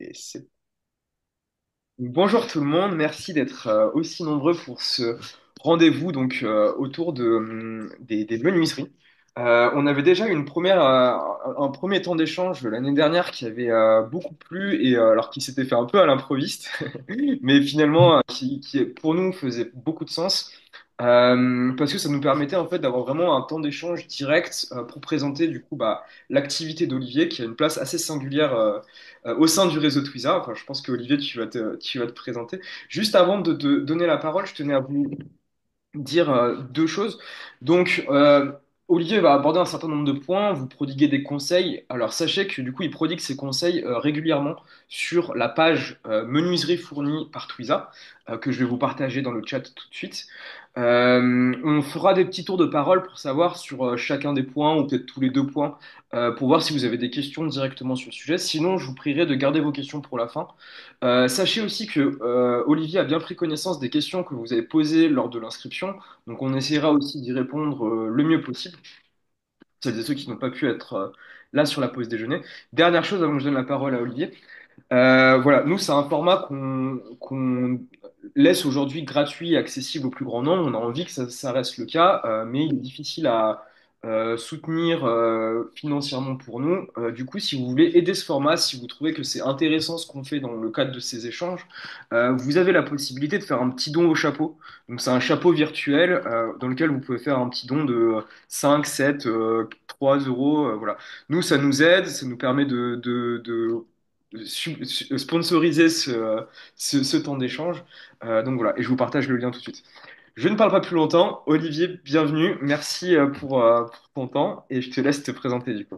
Et bonjour tout le monde, merci d'être aussi nombreux pour ce rendez-vous autour des menuiseries. On avait déjà eu un premier temps d'échange l'année dernière qui avait beaucoup plu et alors qui s'était fait un peu à l'improviste, mais finalement qui pour nous faisait beaucoup de sens. Parce que ça nous permettait en fait d'avoir vraiment un temps d'échange direct pour présenter l'activité d'Olivier qui a une place assez singulière au sein du réseau Twiza. Enfin, je pense qu'Olivier, tu vas te présenter. Juste avant de te donner la parole, je tenais à vous dire deux choses. Donc, Olivier va aborder un certain nombre de points, vous prodiguer des conseils. Alors, sachez que du coup, il prodigue ses conseils régulièrement sur la page menuiserie fournie par Twiza, que je vais vous partager dans le chat tout de suite. On fera des petits tours de parole pour savoir sur chacun des points, ou peut-être tous les deux points, pour voir si vous avez des questions directement sur le sujet. Sinon, je vous prierai de garder vos questions pour la fin. Sachez aussi que Olivier a bien pris connaissance des questions que vous avez posées lors de l'inscription, donc on essaiera aussi d'y répondre le mieux possible. Celles et ceux qui n'ont pas pu être là sur la pause déjeuner. Dernière chose avant que je donne la parole à Olivier. Voilà, nous c'est un format qu'on laisse aujourd'hui gratuit et accessible au plus grand nombre. On a envie que ça reste le cas, mais il est difficile à soutenir financièrement pour nous. Du coup, si vous voulez aider ce format, si vous trouvez que c'est intéressant ce qu'on fait dans le cadre de ces échanges, vous avez la possibilité de faire un petit don au chapeau. Donc c'est un chapeau virtuel dans lequel vous pouvez faire un petit don de 5, 7, 3 euros. Voilà. Nous, ça nous aide, ça nous permet de sponsoriser ce temps d'échange. Donc voilà, et je vous partage le lien tout de suite. Je ne parle pas plus longtemps. Olivier, bienvenue. Merci pour ton temps et je te laisse te présenter du coup.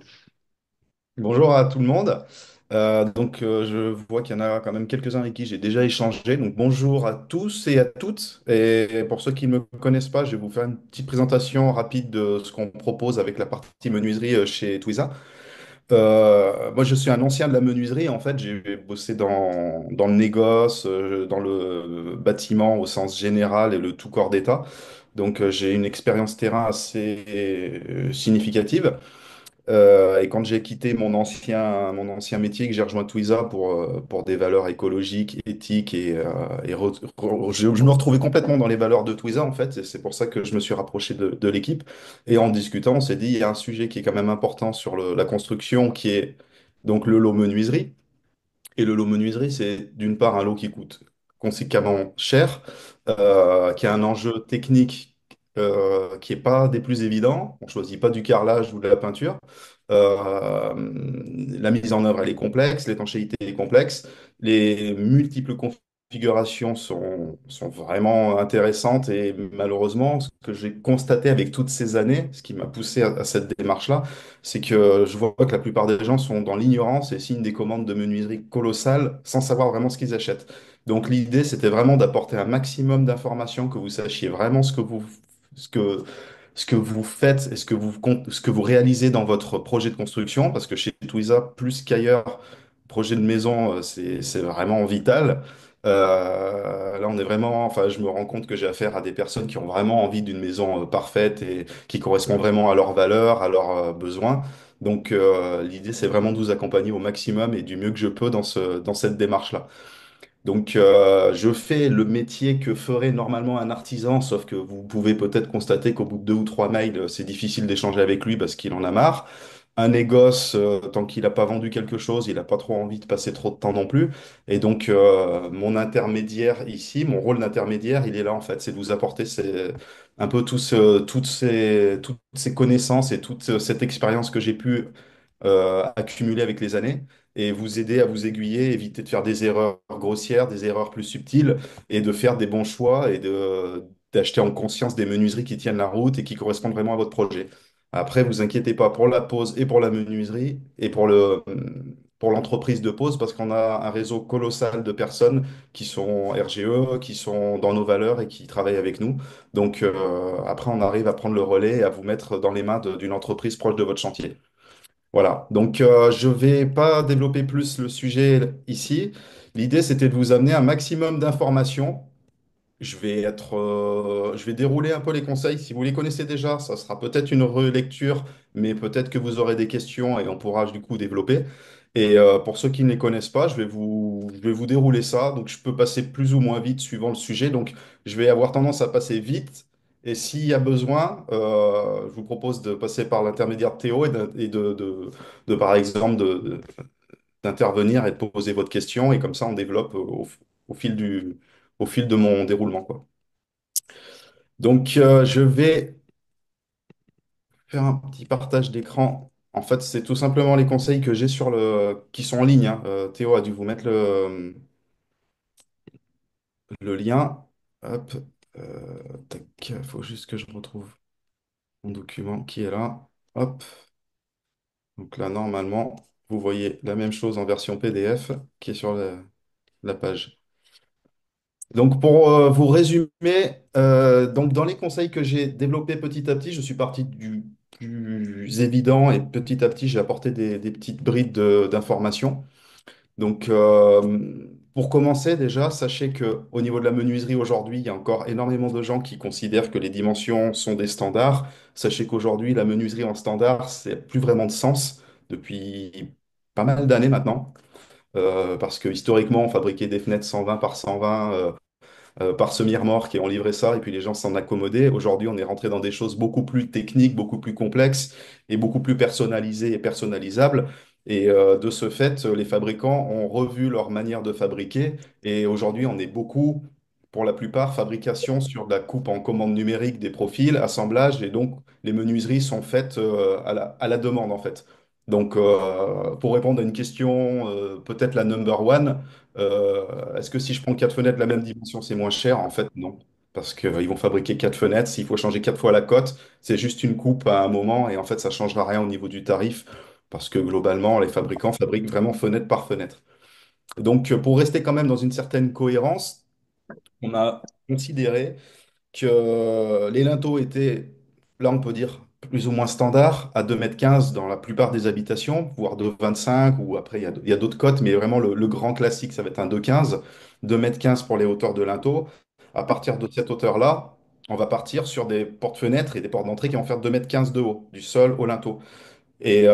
Bonjour à tout le monde. Je vois qu'il y en a quand même quelques-uns avec qui j'ai déjà échangé. Donc bonjour à tous et à toutes. Et pour ceux qui ne me connaissent pas, je vais vous faire une petite présentation rapide de ce qu'on propose avec la partie menuiserie chez Twiza. Moi, je suis un ancien de la menuiserie. En fait, j'ai bossé dans le négoce, dans le bâtiment au sens général et le tout corps d'État. J'ai une expérience terrain assez significative. Et quand j'ai quitté mon ancien métier, que j'ai rejoint Twiza pour des valeurs écologiques, éthiques je me retrouvais complètement dans les valeurs de Twiza en fait. Et c'est pour ça que je me suis rapproché de l'équipe. Et en discutant, on s'est dit, il y a un sujet qui est quand même important sur la construction, qui est donc le lot menuiserie. Et le lot menuiserie, c'est d'une part un lot qui coûte conséquemment cher, qui a un enjeu technique qui n'est pas des plus évidents. On ne choisit pas du carrelage ou de la peinture. Euh, la mise en œuvre, elle est complexe, l'étanchéité est complexe. Les multiples configurations sont vraiment intéressantes et malheureusement, ce que j'ai constaté avec toutes ces années, ce qui m'a poussé à cette démarche-là, c'est que je vois que la plupart des gens sont dans l'ignorance et signent des commandes de menuiserie colossales sans savoir vraiment ce qu'ils achètent. Donc l'idée, c'était vraiment d'apporter un maximum d'informations, que vous sachiez vraiment ce que, ce que vous faites et ce que vous réalisez dans votre projet de construction, parce que chez Twiza, plus qu'ailleurs, projet de maison, c'est vraiment vital. Là, on est vraiment, enfin, je me rends compte que j'ai affaire à des personnes qui ont vraiment envie d'une maison parfaite et qui correspond vraiment à leurs valeurs, à leurs besoins. L'idée, c'est vraiment de vous accompagner au maximum et du mieux que je peux dans cette démarche-là. Je fais le métier que ferait normalement un artisan, sauf que vous pouvez peut-être constater qu'au bout de deux ou trois mails, c'est difficile d'échanger avec lui parce qu'il en a marre. Un négoce, tant qu'il n'a pas vendu quelque chose, il n'a pas trop envie de passer trop de temps non plus. Mon intermédiaire ici, mon rôle d'intermédiaire, il est là en fait, c'est de vous apporter un peu toutes ces connaissances et toute cette expérience que j'ai pu accumuler avec les années et vous aider à vous aiguiller, éviter de faire des erreurs grossières, des erreurs plus subtiles et de faire des bons choix et d'acheter en conscience des menuiseries qui tiennent la route et qui correspondent vraiment à votre projet. Après, vous inquiétez pas pour la pose et pour la menuiserie et pour l'entreprise de pose parce qu'on a un réseau colossal de personnes qui sont RGE, qui sont dans nos valeurs et qui travaillent avec nous. Après, on arrive à prendre le relais et à vous mettre dans les mains d'une entreprise proche de votre chantier. Voilà, je ne vais pas développer plus le sujet ici. L'idée, c'était de vous amener un maximum d'informations. Je vais dérouler un peu les conseils. Si vous les connaissez déjà, ça sera peut-être une relecture, mais peut-être que vous aurez des questions et on pourra du coup développer. Et pour ceux qui ne les connaissent pas, je vais vous dérouler ça. Donc, je peux passer plus ou moins vite suivant le sujet. Donc, je vais avoir tendance à passer vite. Et s'il y a besoin, je vous propose de passer par l'intermédiaire de Théo et par exemple, d'intervenir et de poser votre question. Et comme ça, on développe au fil au fil de mon déroulement, quoi. Donc, je vais faire un petit partage d'écran. En fait, c'est tout simplement les conseils que j'ai qui sont en ligne, hein. Théo a dû vous mettre le lien. Hop. Tac. Il faut juste que je retrouve mon document qui est là. Hop. Donc là, normalement, vous voyez la même chose en version PDF qui est sur la page. Donc, pour vous résumer, donc dans les conseils que j'ai développés petit à petit, je suis parti du plus évident et petit à petit, j'ai apporté des petites brides d'informations. Donc, pour commencer, déjà, sachez que au niveau de la menuiserie aujourd'hui, il y a encore énormément de gens qui considèrent que les dimensions sont des standards. Sachez qu'aujourd'hui, la menuiserie en standard, c'est plus vraiment de sens depuis pas mal d'années maintenant. Parce que historiquement, on fabriquait des fenêtres 120 par 120 par semi-remorque et on livrait ça et puis les gens s'en accommodaient. Aujourd'hui, on est rentré dans des choses beaucoup plus techniques, beaucoup plus complexes et beaucoup plus personnalisées et personnalisables. Et de ce fait, les fabricants ont revu leur manière de fabriquer et aujourd'hui, on est beaucoup, pour la plupart, fabrication sur de la coupe en commande numérique des profils, assemblage et donc les menuiseries sont faites à la demande en fait. Donc, pour répondre à une question, peut-être la number one, est-ce que si je prends quatre fenêtres de la même dimension, c'est moins cher? En fait, non. Parce qu'ils vont fabriquer quatre fenêtres. S'il faut changer quatre fois la cote, c'est juste une coupe à un moment et en fait, ça ne changera rien au niveau du tarif parce que globalement, les fabricants fabriquent vraiment fenêtre par fenêtre. Donc, pour rester quand même dans une certaine cohérence, on a considéré que les linteaux étaient, là on peut dire, plus ou moins standard, à 2,15 m dans la plupart des habitations, voire 2,25 ou après il y a d'autres cotes, mais vraiment le grand classique, ça va être un 2,15, 2,15 m pour les hauteurs de linteaux. À partir de cette hauteur-là, on va partir sur des portes-fenêtres et des portes d'entrée qui vont faire 2,15 m de haut, du sol au linteau. Et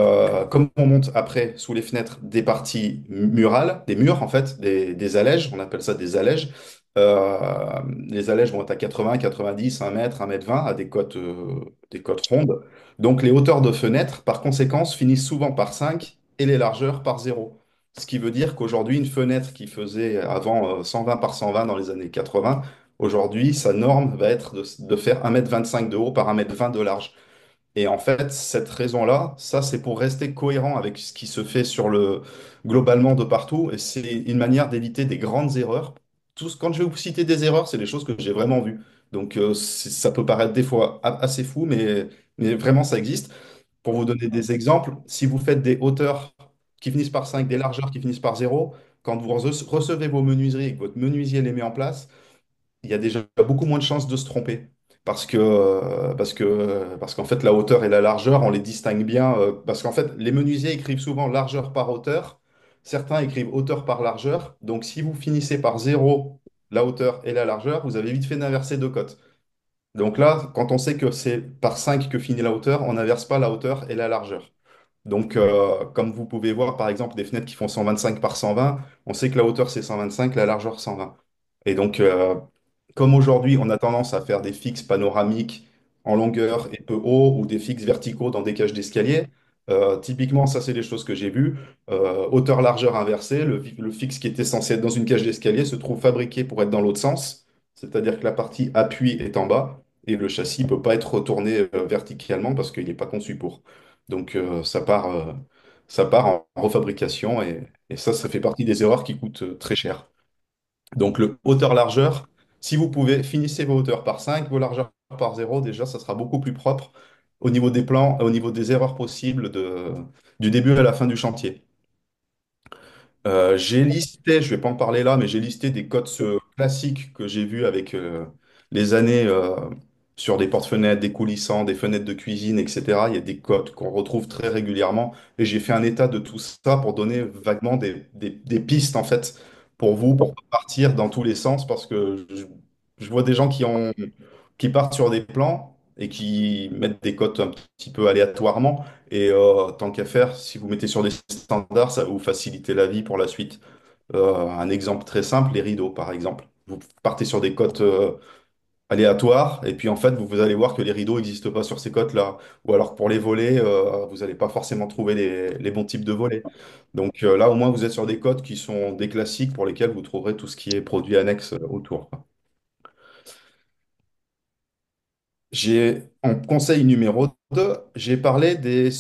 comme on monte après sous les fenêtres des parties murales, des murs en fait, des allèges, on appelle ça des allèges. Les allèges vont être à 80, 90, 1 mètre, 1,20 m à des cotes rondes. Donc les hauteurs de fenêtres, par conséquence, finissent souvent par 5 et les largeurs par 0. Ce qui veut dire qu'aujourd'hui, une fenêtre qui faisait avant 120 par 120 dans les années 80, aujourd'hui, sa norme va être de faire 1,25 m de haut par 1,20 m de large. Et en fait, cette raison-là, ça, c'est pour rester cohérent avec ce qui se fait globalement de partout. Et c'est une manière d'éviter des grandes erreurs. Quand je vais vous citer des erreurs, c'est des choses que j'ai vraiment vues. Donc, ça peut paraître des fois assez fou, mais vraiment, ça existe. Pour vous donner des exemples, si vous faites des hauteurs qui finissent par 5, des largeurs qui finissent par 0, quand vous recevez vos menuiseries et que votre menuisier les met en place, il y a déjà beaucoup moins de chances de se tromper. Parce qu'en fait, la hauteur et la largeur, on les distingue bien. Parce qu'en fait, les menuisiers écrivent souvent largeur par hauteur. Certains écrivent hauteur par largeur. Donc, si vous finissez par 0, la hauteur et la largeur, vous avez vite fait d'inverser deux cotes. Donc là, quand on sait que c'est par 5 que finit la hauteur, on n'inverse pas la hauteur et la largeur. Donc, comme vous pouvez voir, par exemple, des fenêtres qui font 125 par 120, on sait que la hauteur c'est 125, la largeur 120. Et donc, comme aujourd'hui, on a tendance à faire des fixes panoramiques en longueur et peu haut ou des fixes verticaux dans des cages d'escalier, typiquement, ça c'est des choses que j'ai vues. Hauteur-largeur inversée, le fixe qui était censé être dans une cage d'escalier se trouve fabriqué pour être dans l'autre sens, c'est-à-dire que la partie appui est en bas et le châssis ne peut pas être retourné verticalement parce qu'il n'est pas conçu pour. Donc ça part en refabrication et ça fait partie des erreurs qui coûtent très cher. Donc le hauteur-largeur, si vous pouvez, finissez vos hauteurs par 5, vos largeurs par 0, déjà ça sera beaucoup plus propre au niveau des plans, au niveau des erreurs possibles du début à la fin du chantier. J'ai listé, je vais pas en parler là, mais j'ai listé des codes classiques que j'ai vus avec les années sur des porte-fenêtres, des coulissants, des fenêtres de cuisine, etc. Il y a des codes qu'on retrouve très régulièrement et j'ai fait un état de tout ça pour donner vaguement des pistes en fait pour vous, pour pas partir dans tous les sens parce que je vois des gens qui partent sur des plans et qui mettent des cotes un petit peu aléatoirement. Et tant qu'à faire, si vous mettez sur des standards, ça va vous faciliter la vie pour la suite. Un exemple très simple, les rideaux, par exemple. Vous partez sur des cotes aléatoires, et puis en fait, vous allez voir que les rideaux n'existent pas sur ces cotes-là. Ou alors que pour les volets, vous n'allez pas forcément trouver les bons types de volets. Donc là, au moins, vous êtes sur des cotes qui sont des classiques pour lesquels vous trouverez tout ce qui est produit annexe autour. En conseil numéro 2, j'ai parlé des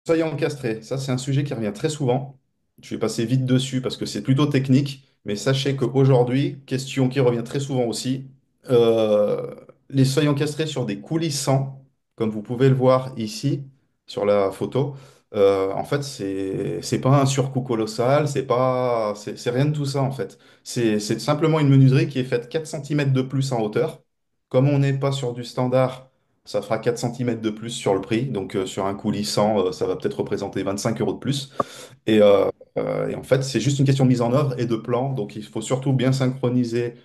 seuils encastrés. Ça, c'est un sujet qui revient très souvent. Je vais passer vite dessus parce que c'est plutôt technique, mais sachez qu'aujourd'hui, question qui revient très souvent aussi, euh, les seuils encastrés sur des coulissants, comme vous pouvez le voir ici sur la photo, en fait, c'est pas un surcoût colossal, c'est rien de tout ça en fait. C'est simplement une menuiserie qui est faite 4 centimètres de plus en hauteur. Comme on n'est pas sur du standard, ça fera 4 centimètres de plus sur le prix. Donc sur un coulissant, ça va peut-être représenter 25 euros de plus. Et en fait, c'est juste une question de mise en œuvre et de plan. Donc il faut surtout bien synchroniser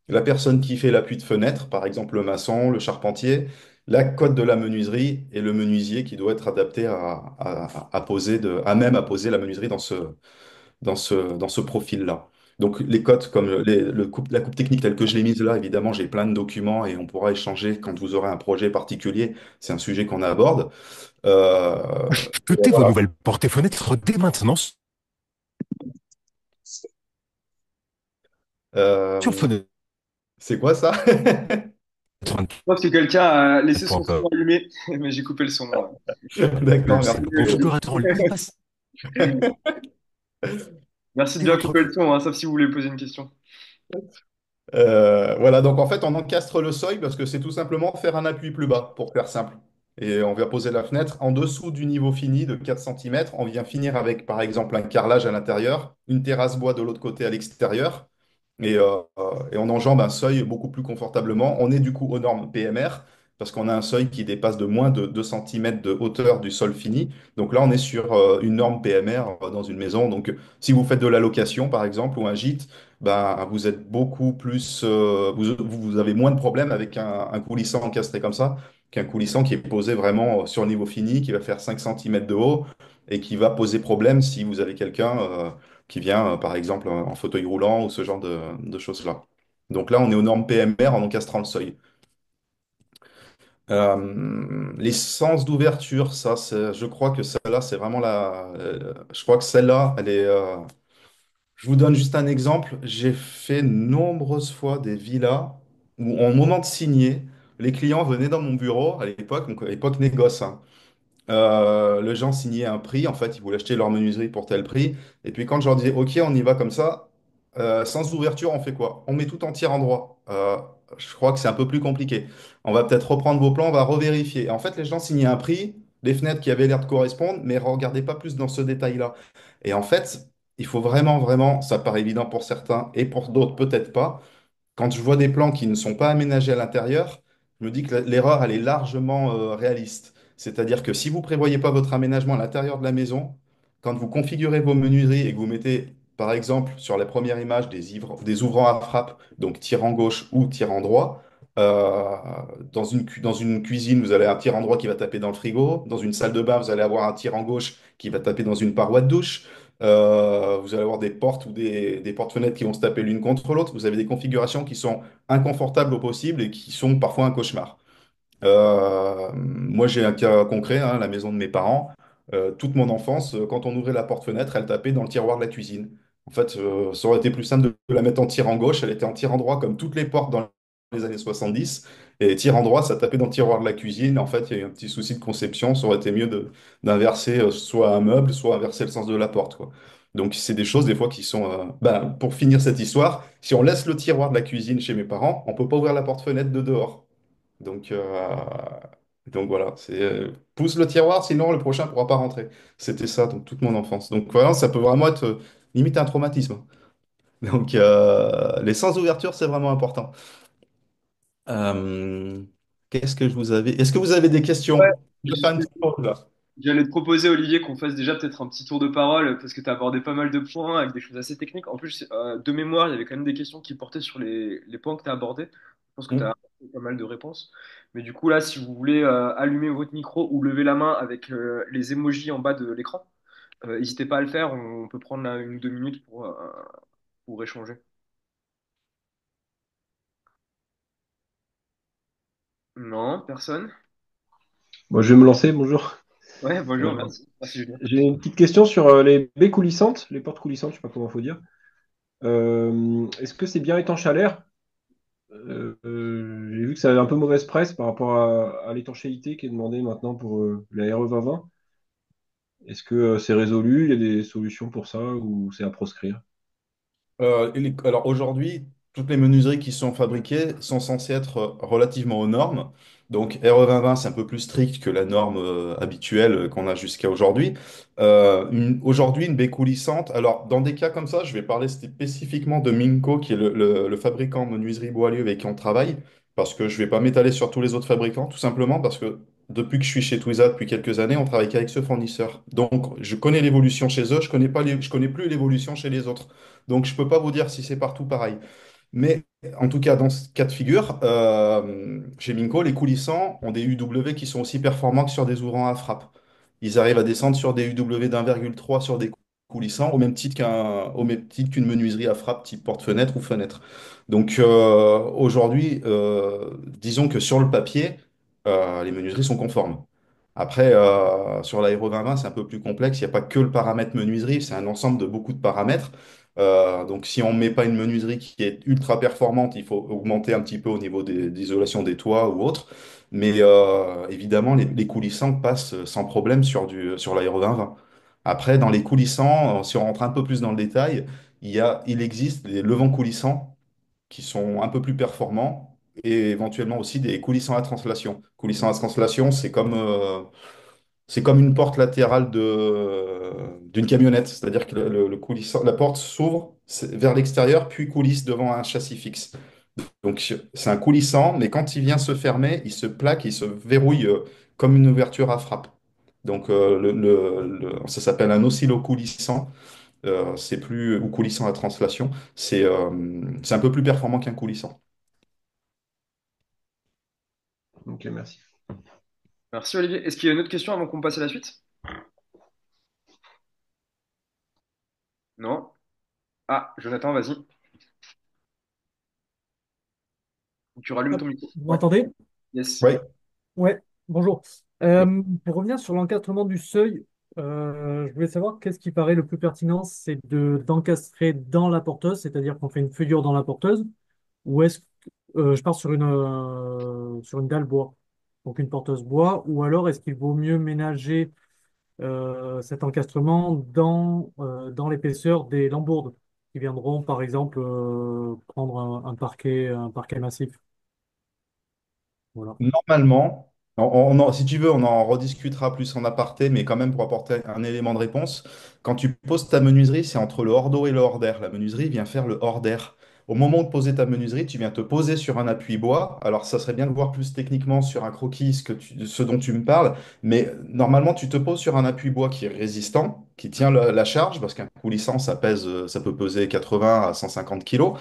la personne qui fait l'appui de fenêtre, par exemple le maçon, le charpentier, la cote de la menuiserie et le menuisier qui doit être adapté à poser à même à poser la menuiserie dans ce profil-là. Donc les cotes comme la coupe technique telle que je l'ai mise là, évidemment, j'ai plein de documents et on pourra échanger quand vous aurez un projet particulier. C'est un sujet qu'on aborde. Euh, Achetez vos nouvelles portes et fenêtres dès maintenant sur euh, c'est quoi ça? fenêtre24.com. Je pense que quelqu'un a laissé son son allumé, mais j'ai coupé le son. Ouais. D'accord, C'est merci. le configurateur le plus facile Merci de de bien votre couper le son, hein, sauf si vous voulez poser une question. Voilà, donc en fait, on encastre le seuil parce que c'est tout simplement faire un appui plus bas, pour faire simple. Et on vient poser la fenêtre en dessous du niveau fini de 4 centimètres. On vient finir avec, par exemple, un carrelage à l'intérieur, une terrasse bois de l'autre côté à l'extérieur. Et on enjambe un seuil beaucoup plus confortablement. On est du coup aux normes PMR parce qu'on a un seuil qui dépasse de moins de 2 centimètres de hauteur du sol fini. Donc là, on est sur une norme PMR dans une maison. Donc si vous faites de la location, par exemple, ou un gîte, ben, vous êtes beaucoup plus, vous avez moins de problèmes avec un coulissant encastré comme ça qu'un coulissant qui est posé vraiment sur le niveau fini, qui va faire 5 centimètres de haut et qui va poser problème si vous avez quelqu'un qui vient, par exemple, en fauteuil roulant ou ce genre de choses-là. Donc là, on est aux normes PMR en encastrant le seuil. Les sens d'ouverture, ça, je crois que celle-là, c'est vraiment je crois que celle-là, elle est. Je vous donne juste un exemple. J'ai fait nombreuses fois des villas où, au moment de signer, les clients venaient dans mon bureau à l'époque, donc à l'époque négoce, hein. Les gens signaient un prix, en fait, ils voulaient acheter leur menuiserie pour tel prix. Et puis quand je leur disais, OK, on y va comme ça, sans ouverture, on fait quoi? On met tout en tiers endroit. Je crois que c'est un peu plus compliqué. On va peut-être reprendre vos plans, on va revérifier. En fait, les gens signaient un prix, des fenêtres qui avaient l'air de correspondre, mais regardaient pas plus dans ce détail-là. Et en fait, il faut vraiment, vraiment, ça paraît évident pour certains et pour d'autres peut-être pas, quand je vois des plans qui ne sont pas aménagés à l'intérieur, je me dis que l'erreur, elle est largement réaliste. C'est-à-dire que si vous prévoyez pas votre aménagement à l'intérieur de la maison, quand vous configurez vos menuiseries et que vous mettez, par exemple, sur la première image des ouvrants à frappe, donc tirant gauche ou tirant droit, euh, dans une cuisine, vous allez un tirant droit qui va taper dans le frigo. Dans une salle de bain, vous allez avoir un tirant gauche qui va taper dans une paroi de douche. Vous allez avoir des portes ou des portes-fenêtres qui vont se taper l'une contre l'autre. Vous avez des configurations qui sont inconfortables au possible et qui sont parfois un cauchemar. Moi, j'ai un cas concret, hein, la maison de mes parents. Toute mon enfance, quand on ouvrait la porte-fenêtre, elle tapait dans le tiroir de la cuisine. En fait, ça aurait été plus simple de la mettre en tirant gauche. Elle était en tirant droit comme toutes les portes dans les années 70. Et tirant droit, ça tapait dans le tiroir de la cuisine. En fait, il y a eu un petit souci de conception. Ça aurait été mieux d'inverser soit un meuble, soit inverser le sens de la porte, quoi. Donc, c'est des choses, des fois, qui sont. Ben, pour finir cette histoire, si on laisse le tiroir de la cuisine chez mes parents, on peut pas ouvrir la porte-fenêtre de dehors. Donc, voilà, pousse le tiroir, sinon le prochain ne pourra pas rentrer. C'était ça, donc toute mon enfance. Donc voilà, ça peut vraiment être limite un traumatisme. Donc les sens d'ouverture, c'est vraiment important. Euh, qu'est-ce que je vous avais? Est-ce que vous avez des Ouais, questions? Je vais faire une petite pause là. j'allais te proposer, Olivier, qu'on fasse déjà peut-être un petit tour de parole, parce que tu as abordé pas mal de points avec des choses assez techniques. En plus, de mémoire, il y avait quand même des questions qui portaient sur les points que tu as abordés. Je pense que tu Hmm. as pas mal de réponses. Mais du coup, là, si vous voulez allumer votre micro ou lever la main avec les emojis en bas de l'écran, n'hésitez pas à le faire. On peut prendre là, 1 ou 2 minutes pour échanger. Non, personne? Moi, je vais me lancer, bonjour. Ouais, bonjour, Euh, merci. Merci, Julien. j'ai une petite question sur les baies coulissantes, les portes coulissantes, je sais pas comment faut dire. Est-ce que c'est bien étanche à l'air? J'ai vu que ça avait un peu mauvaise presse par rapport à l'étanchéité qui est demandée maintenant pour la RE 2020. Est-ce que c'est résolu? Il y a des solutions pour ça ou c'est à proscrire? Alors aujourd'hui, toutes les menuiseries qui sont fabriquées sont censées être relativement aux normes. Donc RE 2020, c'est un peu plus strict que la norme habituelle qu'on a jusqu'à aujourd'hui. Aujourd'hui, une baie coulissante, alors dans des cas comme ça, je vais parler spécifiquement de Minco, qui est le fabricant menuiserie Boileau avec qui on travaille, parce que je ne vais pas m'étaler sur tous les autres fabricants, tout simplement parce que depuis que je suis chez Twiza depuis quelques années, on travaille qu'avec ce fournisseur. Donc je connais l'évolution chez eux, je connais plus l'évolution chez les autres. Donc, je ne peux pas vous dire si c'est partout pareil. Mais en tout cas, dans ce cas de figure, chez Minco, les coulissants ont des UW qui sont aussi performants que sur des ouvrants à frappe. Ils arrivent à descendre sur des UW d'1,3 sur des coulissants, au même titre qu'une menuiserie à frappe type porte-fenêtre ou fenêtre. Donc aujourd'hui, disons que sur le papier, les menuiseries sont conformes. Après, sur l'aéro 2020, c'est un peu plus complexe. Il n'y a pas que le paramètre menuiserie, c'est un ensemble de beaucoup de paramètres. Donc, si on ne met pas une menuiserie qui est ultra performante, il faut augmenter un petit peu au niveau d'isolation des toits ou autre. Mais évidemment, les coulissants passent sans problème sur l'aéro 2020. Après, dans les coulissants, si on rentre un peu plus dans le détail, il existe des levants coulissants qui sont un peu plus performants et éventuellement aussi des coulissants à translation. Coulissants à translation, c'est comme une porte latérale d'une camionnette, c'est-à-dire que le coulissant, la porte s'ouvre vers l'extérieur, puis coulisse devant un châssis fixe. Donc c'est un coulissant, mais quand il vient se fermer, il se plaque, il se verrouille comme une ouverture à frappe. Donc ça s'appelle un oscillo-coulissant, c'est plus, ou coulissant à translation, c'est un peu plus performant qu'un coulissant. Ok, merci. Merci, Olivier. Est-ce qu'il y a une autre question avant qu'on passe à la suite? Non? Ah, Jonathan, vas-y. Tu rallumes Hop, ton micro. vous Ouais. m'entendez? Yes. Oui. Ouais, bonjour. Pour revenir sur l'encadrement du seuil, je voulais savoir qu'est-ce qui paraît le plus pertinent, c'est d'encastrer dans la porteuse, c'est-à-dire qu'on fait une feuillure dans la porteuse, ou est-ce que je pars sur une dalle bois, donc une porteuse bois, ou alors est-ce qu'il vaut mieux ménager cet encastrement dans l'épaisseur des lambourdes qui viendront par exemple prendre un parquet massif. Voilà. Normalement, si tu veux, on en rediscutera plus en aparté, mais quand même pour apporter un élément de réponse, quand tu poses ta menuiserie, c'est entre le hors d'eau et le hors d'air. La menuiserie vient faire le hors d'air. Au moment de poser ta menuiserie, tu viens te poser sur un appui bois. Alors, ça serait bien de voir plus techniquement sur un croquis ce dont tu me parles, mais normalement, tu te poses sur un appui bois qui est résistant, qui tient la charge, parce qu'un coulissant, ça peut peser 80 à 150 kilos.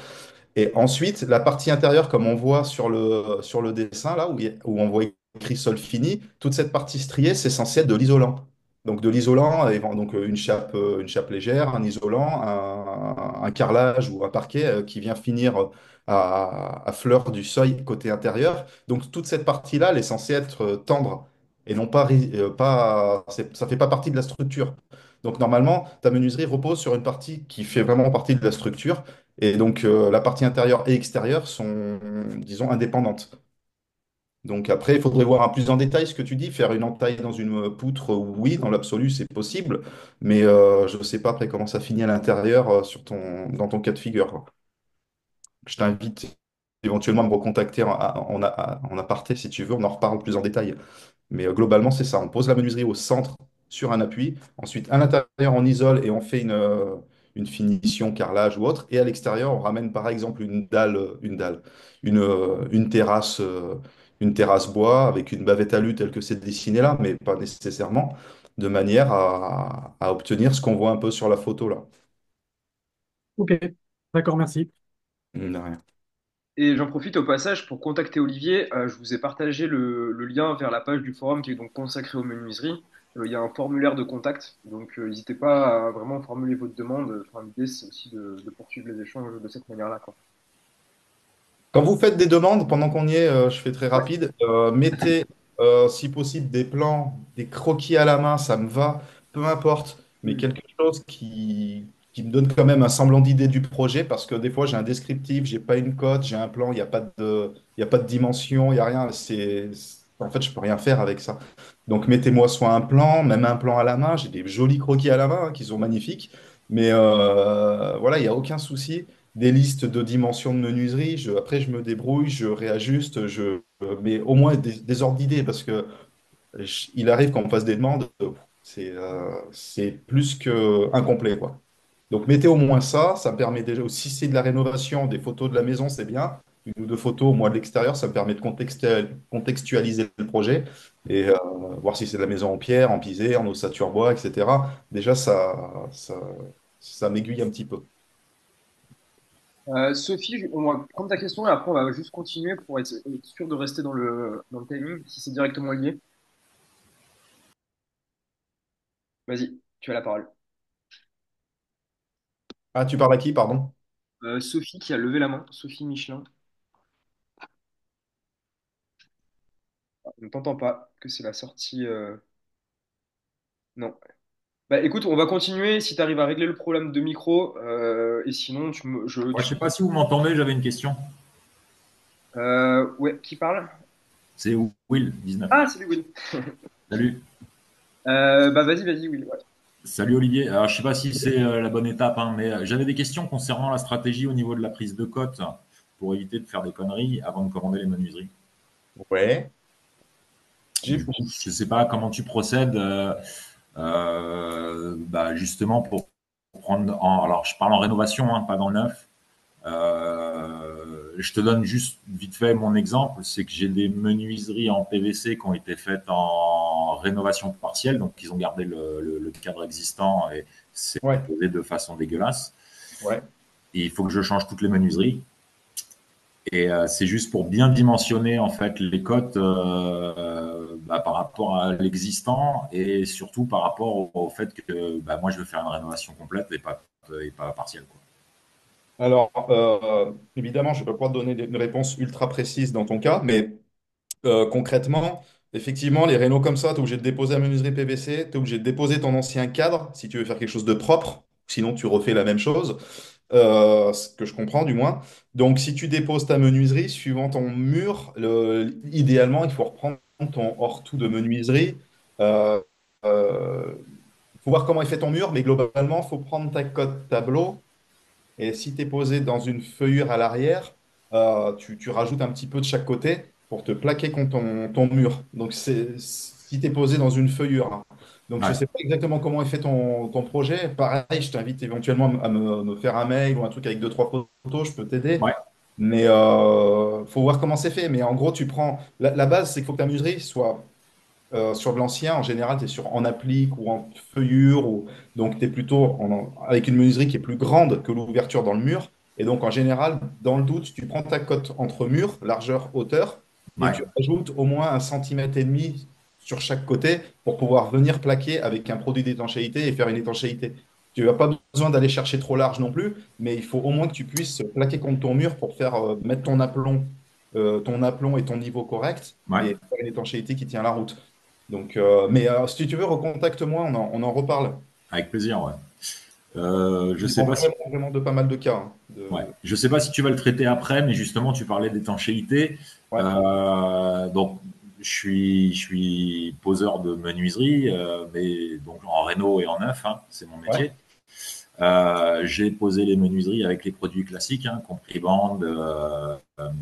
Et ensuite, la partie intérieure, comme on voit sur le dessin, là, où on voit écrit sol fini, toute cette partie striée, c'est censé être de l'isolant. Donc de l'isolant, donc une chape légère, un isolant, un carrelage ou un parquet qui vient finir à fleur du seuil côté intérieur. Donc toute cette partie-là, elle est censée être tendre et non ça fait pas partie de la structure. Donc normalement, ta menuiserie repose sur une partie qui fait vraiment partie de la structure. Et donc, la partie intérieure et extérieure sont, disons, indépendantes. Donc après, il faudrait voir un plus en détail ce que tu dis. Faire une entaille dans une poutre, oui, dans l'absolu, c'est possible. Mais je ne sais pas après comment ça finit à l'intérieur dans ton cas de figure, quoi. Je t'invite éventuellement à me recontacter en aparté si tu veux. On en reparle plus en détail. Mais globalement, c'est ça. On pose la menuiserie au centre sur un appui. Ensuite, à l'intérieur, on isole et on fait une finition, carrelage ou autre. Et à l'extérieur, on ramène par exemple une terrasse bois avec une bavette alu telle que c'est dessiné là, mais pas nécessairement, de manière à obtenir ce qu'on voit un peu sur la photo là. Ok, d'accord, merci. De rien. Et j'en profite au passage pour contacter Olivier. Je vous ai partagé le lien vers la page du forum qui est donc consacrée aux menuiseries. Il y a un formulaire de contact, donc n'hésitez pas à vraiment formuler votre demande. Enfin, l'idée, c'est aussi de poursuivre les échanges de cette manière-là, quoi. Quand vous faites des demandes, pendant qu'on y est, je fais très Ouais. rapide, mettez si possible des plans, des croquis à la main, ça me va, peu importe, mais Mm. quelque chose qui me donne quand même un semblant d'idée du projet, parce que des fois j'ai un descriptif, j'ai pas une cote, j'ai un plan, il y a pas de dimension, il n'y a rien, en fait je peux rien faire avec ça. Donc mettez-moi soit un plan, même un plan à la main, j'ai des jolis croquis à la main hein, qui sont magnifiques, mais voilà, il n'y a aucun souci des listes de dimensions de menuiserie. Après, je me débrouille, je réajuste, mais au moins des ordres d'idées, parce que il arrive qu'on me fasse des demandes, c'est plus que incomplet, quoi. Donc, mettez au moins ça. Ça me permet déjà, si c'est de la rénovation, des photos de la maison, c'est bien. Une ou deux photos, moi, de l'extérieur, ça me permet de contextualiser le projet et voir si c'est de la maison en pierre, en pisé, en ossature bois, etc. Déjà, ça m'aiguille un petit peu. Sophie, on va prendre ta question et après on va juste continuer pour être sûr de rester dans le timing, si c'est directement lié. Vas-y, tu as la parole. Ah, tu parles à qui, pardon? Sophie qui a levé la main, Sophie Michelin. On ne t'entend pas, que c'est la sortie. Non. Bah écoute, on va continuer si tu arrives à régler le problème de micro. Et sinon, Moi, je sais pas si vous m'entendez, j'avais une question. Ouais, qui parle? C'est Will, 19. Ah, c'est lui, Will. Salut. Bah vas-y, Will. Ouais. Salut Olivier. Alors, je sais pas si c'est la bonne étape, hein, mais j'avais des questions concernant la stratégie au niveau de la prise de cote pour éviter de faire des conneries avant de commander les menuiseries. Ouais. Du coup, je ne sais pas comment tu procèdes bah, justement pour prendre alors je parle en rénovation, hein, pas dans le neuf. Je te donne juste vite fait mon exemple, c'est que j'ai des menuiseries en PVC qui ont été faites en rénovation partielle, donc ils ont gardé le cadre existant et c'est Ouais, posé de façon dégueulasse. ouais. Et il faut que je change toutes les menuiseries. Et c'est juste pour bien dimensionner en fait les cotes bah, par rapport à l'existant et surtout par rapport au fait que bah, moi je veux faire une rénovation complète et pas partielle, quoi. Alors, évidemment, je ne peux pas te donner une réponse ultra précise dans ton cas, mais concrètement, effectivement, les rénaux comme ça, tu es obligé de déposer la menuiserie PVC, tu es obligé de déposer ton ancien cadre si tu veux faire quelque chose de propre, sinon tu refais la même chose, ce que je comprends du moins. Donc, si tu déposes ta menuiserie, suivant ton mur, idéalement, il faut reprendre ton hors-tout de menuiserie. Euh, il faut voir comment est fait ton mur, mais globalement, il faut prendre ta cote tableau. Et si tu es posé dans une feuillure à l'arrière, tu rajoutes un petit peu de chaque côté pour te plaquer contre ton mur. Donc, si tu es posé dans une feuillure, hein. Donc, je ne Ouais, sais pas exactement comment est fait ton projet. Pareil, je t'invite éventuellement à me faire un mail ou un truc avec deux, trois photos, je peux t'aider. ouais, Mais faut voir comment c'est fait. Mais en gros, tu prends. La base, c'est qu'il faut que ta menuiserie soit sur de l'ancien, en général, tu es en applique ou en feuillure, donc tu es plutôt avec une menuiserie qui est plus grande que l'ouverture dans le mur. Et donc, en général, dans le doute, tu prends ta cote entre murs, largeur, hauteur, et ouais, tu ajoutes au moins 1,5 cm sur chaque côté pour pouvoir venir plaquer avec un produit d'étanchéité et faire une étanchéité. Tu n'as pas besoin d'aller chercher trop large non plus, mais il faut au moins que tu puisses plaquer contre ton mur pour faire mettre ton aplomb et ton niveau correct ouais, et faire une étanchéité qui tient la route. Donc, mais si tu veux, recontacte-moi, on en reparle. avec plaisir, ouais. Je Je sais dépend pas si, vraiment, vraiment de pas mal de cas, hein, ouais, je sais pas si tu vas le traiter après, mais justement, tu parlais d'étanchéité. Ouais, Donc, je suis poseur de menuiserie, mais donc en réno et en neuf, hein, c'est mon ouais, métier. J'ai posé les menuiseries avec les produits classiques, hein, compris bande,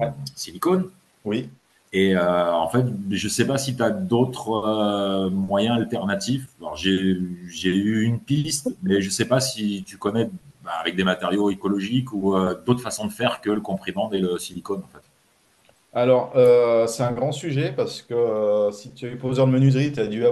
ouais, silicone. oui. Et en fait, je ne sais pas si tu as d'autres moyens alternatifs. Alors, j'ai eu une piste, mais je ne sais pas si tu connais bah, avec des matériaux écologiques ou d'autres façons de faire que le comprimand et le silicone, en fait. Alors, c'est un grand sujet parce que si tu es poseur de menuiserie, t'as dû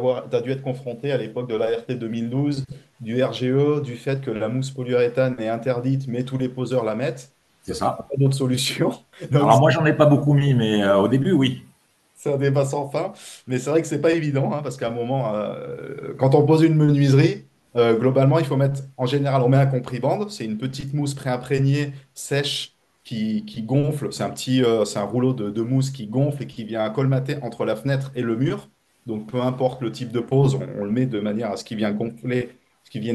être confronté à l'époque de l'ART 2012, du RGE, du fait que la mousse polyuréthane est interdite, mais tous les poseurs la mettent. C'est ça. Pas d'autre solution. Donc, Alors moi, j'en ai pas beaucoup mis, mais au début, oui. c'est un débat sans fin, mais c'est vrai que c'est pas évident, hein, parce qu'à un moment, quand on pose une menuiserie, globalement, il faut mettre, en général, on met un compribande, c'est une petite mousse préimprégnée, sèche, qui gonfle, c'est un rouleau de mousse qui gonfle et qui vient colmater entre la fenêtre et le mur. Donc, peu importe le type de pose, on le met de manière à ce qu'il vienne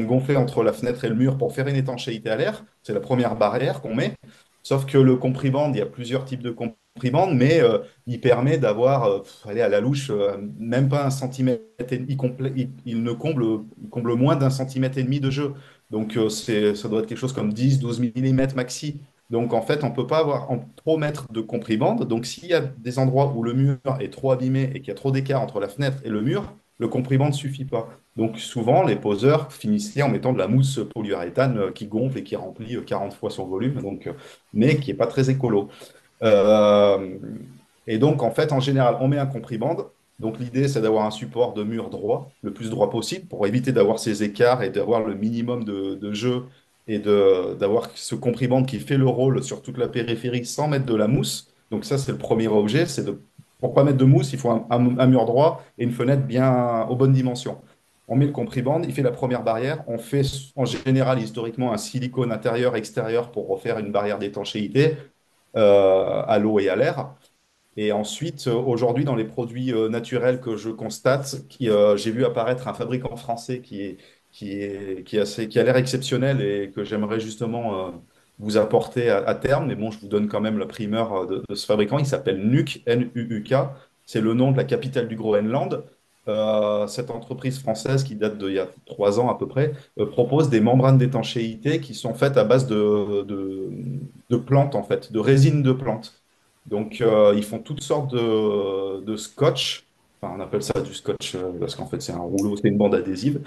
gonfler entre la fenêtre et le mur pour faire une étanchéité à l'air. C'est la première barrière qu'on met. Sauf que le compribande, il y a plusieurs types de compribande, mais il permet d'avoir, allez, à la louche, même pas un centimètre et demi, il ne comble, il comble moins d'un centimètre et demi de jeu. Donc ça doit être quelque chose comme 10-12 mm maxi. Donc en fait, on ne peut pas trop mettre de compribande. Donc s'il y a des endroits où le mur est trop abîmé et qu'il y a trop d'écart entre la fenêtre et le mur, le compribande ne suffit pas. Donc souvent, les poseurs finissaient en mettant de la mousse polyuréthane qui gonfle et qui remplit 40 fois son volume, donc, mais qui n'est pas très écolo. Euh, et donc, en fait, en général, on met un compribande. Donc, l'idée, c'est d'avoir un support de mur droit, le plus droit possible, pour éviter d'avoir ces écarts et d'avoir le minimum de jeu et d'avoir ce comprimande qui fait le rôle sur toute la périphérie sans mettre de la mousse. Donc, ça, c'est le premier objet. Pour pas mettre de mousse, il faut un mur droit et une fenêtre bien aux bonnes dimensions. On met le compribande, il fait la première barrière. On fait en général, historiquement, un silicone intérieur-extérieur pour refaire une barrière d'étanchéité à l'eau et à l'air. Et ensuite, aujourd'hui, dans les produits naturels que je constate, j'ai vu apparaître un fabricant français qui a l'air exceptionnel et que j'aimerais justement vous apporter à terme. Mais bon, je vous donne quand même la primeur de ce fabricant. Il s'appelle Nuuk, Nuuk. C'est le nom de la capitale du Groenland. Cette entreprise française qui date d'il y a 3 ans à peu près propose des membranes d'étanchéité qui sont faites à base de plantes, en fait, de résine de plantes. Donc, ils font toutes sortes de scotch. Enfin, on appelle ça du scotch parce qu'en fait, c'est un rouleau, c'est une bande adhésive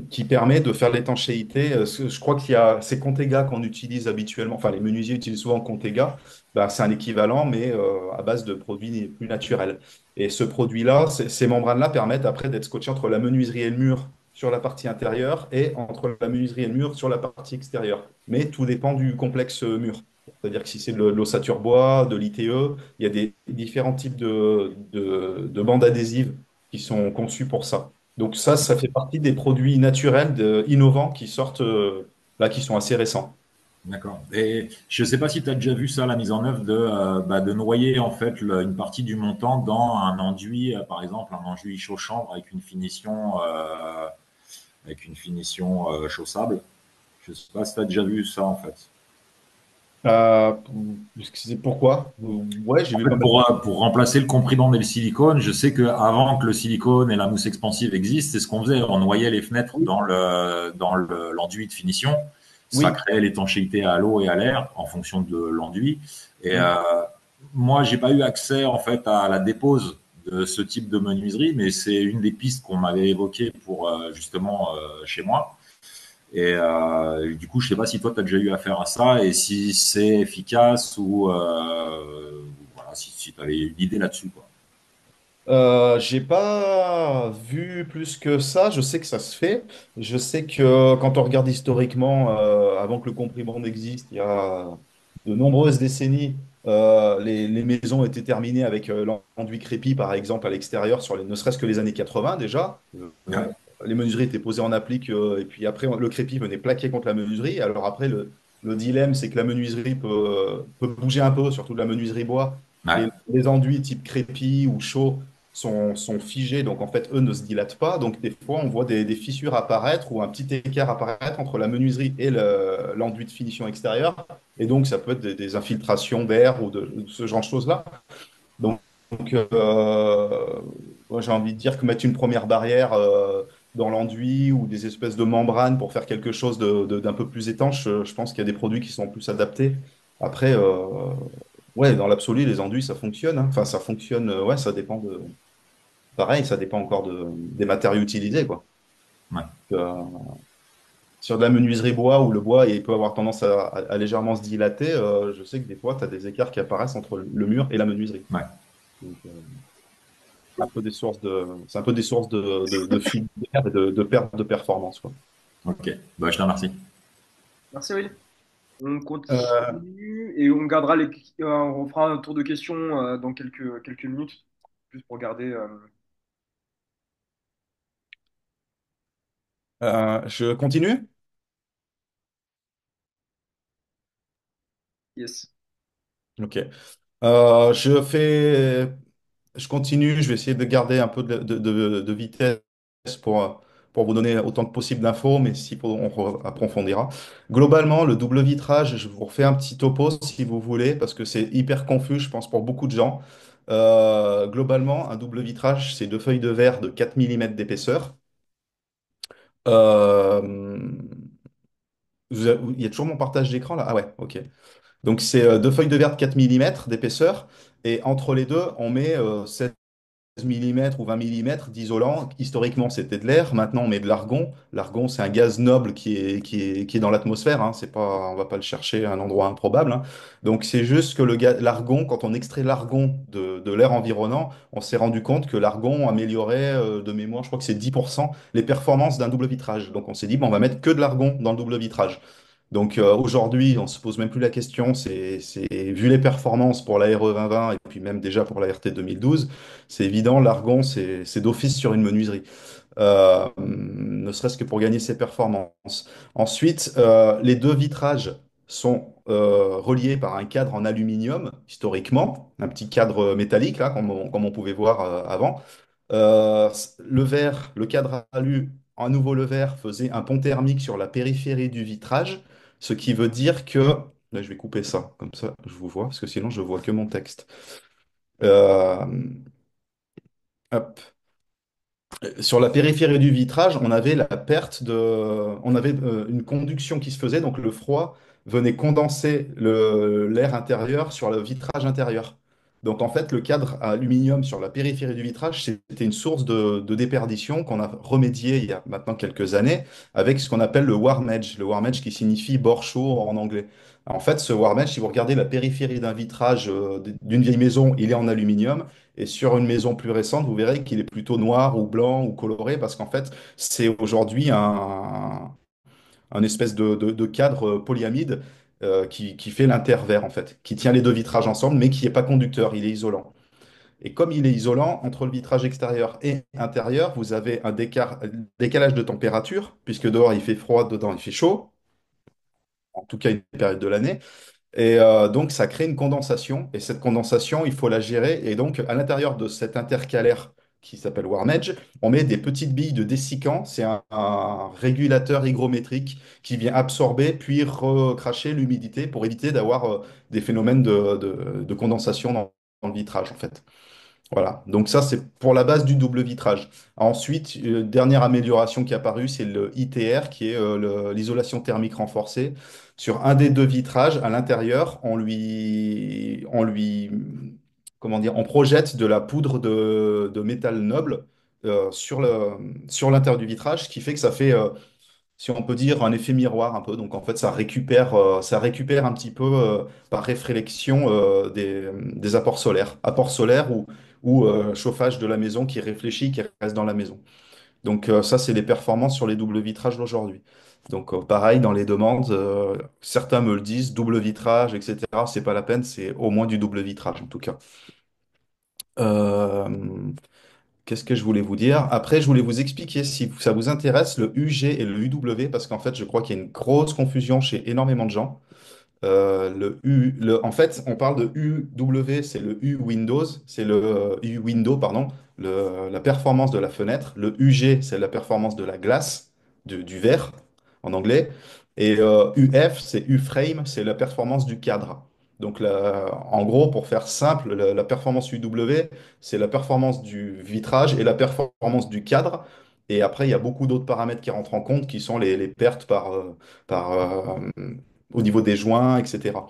qui permet de faire l'étanchéité. Je crois c'est Contega qu'on utilise habituellement. Enfin, les menuisiers utilisent souvent Contega. Ben, c'est un équivalent, mais à base de produits plus naturels. Et ce produit-là, ces membranes-là permettent après d'être scotchées entre la menuiserie et le mur sur la partie intérieure et entre la menuiserie et le mur sur la partie extérieure. Mais tout dépend du complexe mur. C'est-à-dire que si c'est de l'ossature bois, de l'ITE, il y a des différents types de bandes adhésives qui sont conçues pour ça. Donc ça fait partie des produits naturels innovants qui sortent là, qui sont assez récents. D'accord. Et je ne sais pas si tu as déjà vu ça, la mise en œuvre de noyer en fait une partie du montant dans un enduit, par exemple un enduit chaud-chambre avec une finition chaussable. Je ne sais pas si tu as déjà vu ça en fait. Euh, c'est pourquoi? Ouais, j'ai En vu fait, pas mal. pour remplacer le comprimant et le silicone, je sais qu'avant que le silicone et la mousse expansive existent, c'est ce qu'on faisait. On noyait les fenêtres Oui, dans l'enduit de finition. Ça oui. créait l'étanchéité à l'eau et à l'air en fonction de l'enduit. Et Mm. moi, j'ai pas eu accès en fait à la dépose de ce type de menuiserie, mais c'est une des pistes qu'on m'avait évoquées pour justement chez moi. Et du coup, je sais pas si toi, tu as déjà eu affaire à ça et si c'est efficace ou voilà, si tu avais une idée là-dessus, quoi. J'ai pas vu plus que ça. Je sais que ça se fait. Je sais que quand on regarde historiquement, avant que le comprimand existe, il y a de nombreuses décennies, les maisons étaient terminées avec l'enduit crépi, par exemple, à l'extérieur, ne serait-ce que les années 80 déjà. Ouais, Les menuiseries étaient posées en applique, et puis après, le crépi venait plaquer contre la menuiserie. Alors après, le dilemme, c'est que la menuiserie peut bouger un peu, surtout de la menuiserie bois. ouais, Et les enduits type crépi ou chaud sont figés, donc en fait, eux ne se dilatent pas. Donc des fois, on voit des fissures apparaître ou un petit écart apparaître entre la menuiserie et l'enduit de finition extérieure. Et donc, ça peut être des infiltrations d'air ou de ce genre de choses-là. Donc, moi, j'ai envie de dire que mettre une première barrière dans l'enduit ou des espèces de membranes pour faire quelque chose d'un peu plus étanche, je pense qu'il y a des produits qui sont plus adaptés. Après, ouais, dans l'absolu, les enduits, ça fonctionne, hein. Enfin, ça fonctionne, ouais, ça dépend de. Pareil, ça dépend encore des matériaux utilisés, quoi. ouais, Euh, sur de la menuiserie bois, où le bois il peut avoir tendance à légèrement se dilater, je sais que des fois, tu as des écarts qui apparaissent entre le mur et la menuiserie. ouais. Donc, c'est un peu des sources de filière et de perte de performance, quoi. Ok. Bah, je te remercie. Merci, Will. On Euh, continue et on gardera on fera un tour de questions dans quelques minutes, juste pour garder. je continue? Yes. Ok. Je continue, je vais essayer de garder un peu de vitesse pour, euh, pour vous donner autant que possible d'infos, mais s'il faut, approfondira. Globalement, le double vitrage, je vous refais un petit topo si vous voulez, parce que c'est hyper confus, je pense, pour beaucoup de gens. Globalement, un double vitrage, c'est deux feuilles de verre de 4 mm d'épaisseur. Euh, il y a toujours mon partage d'écran là? Ah ouais, ok. Donc c'est deux feuilles de verre de 4 mm d'épaisseur, et entre les deux, on met 16 mm ou 20 mm d'isolant. Historiquement, c'était de l'air. Maintenant, on met de l'argon. L'argon, c'est un gaz noble qui est dans l'atmosphère, hein. C'est pas, on va pas le chercher à un endroit improbable, hein. Donc, c'est juste que l'argon, quand on extrait l'argon de l'air environnant, on s'est rendu compte que l'argon améliorait de mémoire, je crois que c'est 10% les performances d'un double vitrage. Donc, on s'est dit, bon, on va mettre que de l'argon dans le double vitrage. Donc aujourd'hui, on se pose même plus la question. Vu les performances pour la RE 2020 et puis même déjà pour la RT 2012, c'est évident, l'argon, c'est d'office sur une menuiserie, ne serait-ce que pour gagner ses performances. Ensuite, les deux vitrages sont reliés par un cadre en aluminium, historiquement, un petit cadre métallique, là, comme on pouvait voir avant. Le verre, le cadre alu, à nouveau le verre, faisait un pont thermique sur la périphérie du vitrage, ce qui veut dire que... Là, je vais couper ça, comme ça je vous vois, parce que sinon je vois que mon texte. Euh, hop. Sur la périphérie du vitrage, on avait on avait une conduction qui se faisait, donc le froid venait condenser l'air intérieur sur le vitrage intérieur. Donc en fait, le cadre à aluminium sur la périphérie du vitrage, c'était une source de déperdition qu'on a remédié il y a maintenant quelques années avec ce qu'on appelle le warm edge qui signifie bord chaud en anglais. En fait, ce warm edge, si vous regardez la périphérie d'un vitrage d'une vieille maison, il est en aluminium. Et sur une maison plus récente, vous verrez qu'il est plutôt noir ou blanc ou coloré parce qu'en fait, c'est aujourd'hui un espèce de cadre polyamide qui fait l'intervers en fait, qui tient les deux vitrages ensemble, mais qui n'est pas conducteur, il est isolant. Et comme il est isolant, entre le vitrage extérieur et intérieur, vous avez un décalage de température, puisque dehors il fait froid, dedans il fait chaud, en tout cas une période de l'année. Et donc, ça crée une condensation. Et cette condensation, il faut la gérer. Et donc, à l'intérieur de cet intercalaire qui s'appelle warm edge, on met des petites billes de dessicant. C'est un régulateur hygrométrique qui vient absorber puis recracher l'humidité pour éviter d'avoir des phénomènes de condensation dans le vitrage, en fait. Voilà, donc ça c'est pour la base du double vitrage. Ensuite, dernière amélioration qui est apparue, c'est le ITR, qui est l'isolation thermique renforcée. Sur un des deux vitrages, à l'intérieur, comment dire, on projette de la poudre de métal noble sur l'intérieur du vitrage, ce qui fait que ça fait, si on peut dire, un effet miroir un peu. Donc en fait, ça récupère un petit peu par réflexion des apports solaires ou chauffage de la maison qui réfléchit, qui reste dans la maison. Donc ça, c'est les performances sur les doubles vitrages d'aujourd'hui. Donc pareil, dans les demandes, certains me le disent, double vitrage, etc. C'est pas la peine, c'est au moins du double vitrage en tout cas. Euh, Qu'est-ce que je voulais vous dire? Après, je voulais vous expliquer, si ça vous intéresse, le UG et le UW, parce qu'en fait, je crois qu'il y a une grosse confusion chez énormément de gens. En fait, on parle de UW, c'est le U Windows, c'est le U Window, pardon, la performance de la fenêtre. Le UG, c'est la performance de la glace, du verre en anglais. Et UF, c'est U-frame, c'est la performance du cadre. Donc, en gros, pour faire simple, la performance UW, c'est la performance du vitrage et la performance du cadre. Et après, il y a beaucoup d'autres paramètres qui rentrent en compte, qui sont les pertes par, au niveau des joints, etc.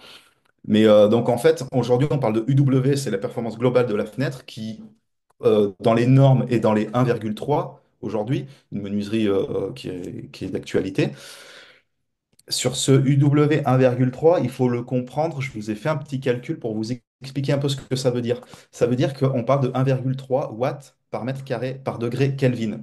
Mais donc en fait, aujourd'hui, on parle de UW, c'est la performance globale de la fenêtre qui, dans les normes et dans les 1,3 aujourd'hui, une menuiserie qui est d'actualité. Sur ce UW 1,3, il faut le comprendre, je vous ai fait un petit calcul pour vous expliquer un peu ce que ça veut dire. Ça veut dire qu'on parle de 1,3 watts par mètre carré par degré Kelvin.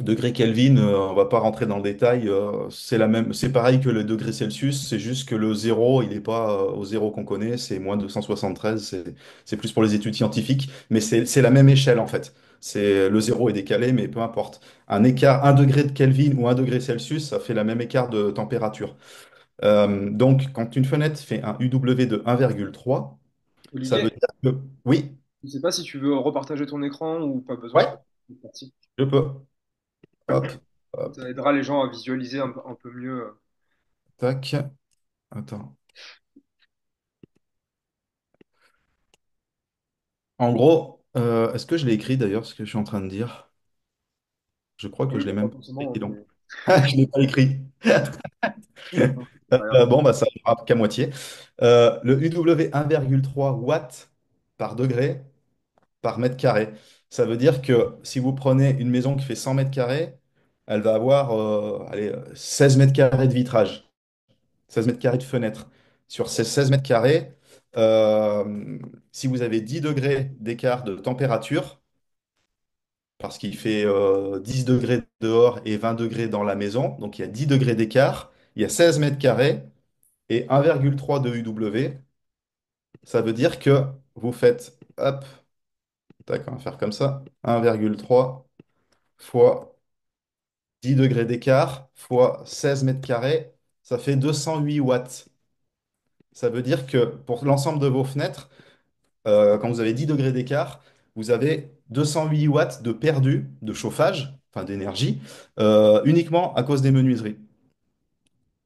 Degrés Kelvin, on va pas rentrer dans le détail, c'est la même, c'est pareil que le degré Celsius, c'est juste que le zéro, il n'est pas au zéro qu'on connaît, c'est moins 273, c'est plus pour les études scientifiques, mais c'est la même échelle en fait. Le zéro est décalé, mais peu importe. Un écart, 1 degré de Kelvin ou 1 degré Celsius, ça fait la même écart de température. Donc, quand une fenêtre fait un UW de 1,3, ça veut Olivier, dire que... Oui, je ne sais pas si tu veux repartager ton écran ou pas besoin. ouais, C'est parti. je peux. Hop, hop, Ça aidera les gens à visualiser un peu mieux. tac. Attends. En gros, est-ce que je l'ai écrit d'ailleurs, ce que je suis en train de dire? Je crois que Oui, je l'ai pas même pas forcément, écrit, hein, donc. mais Je l'ai pas écrit. non, c'est pas grave. Bon, bah, ça ira qu'à moitié. Le UW 1,3 watts par degré par mètre carré. Ça veut dire que si vous prenez une maison qui fait 100 mètres carrés, elle va avoir allez, 16 mètres carrés de vitrage, 16 mètres carrés de fenêtre. Sur ces 16 mètres carrés, si vous avez 10 degrés d'écart de température, parce qu'il fait 10 degrés dehors et 20 degrés dans la maison, donc il y a 10 degrés d'écart, il y a 16 mètres carrés et 1,3 de UW. Ça veut dire que vous faites, hop, tac, on va faire comme ça, 1,3 fois 10 degrés d'écart fois 16 mètres carrés, ça fait 208 watts. Ça veut dire que pour l'ensemble de vos fenêtres, quand vous avez 10 degrés d'écart, vous avez 208 watts de perdu de chauffage, enfin d'énergie, uniquement à cause des menuiseries.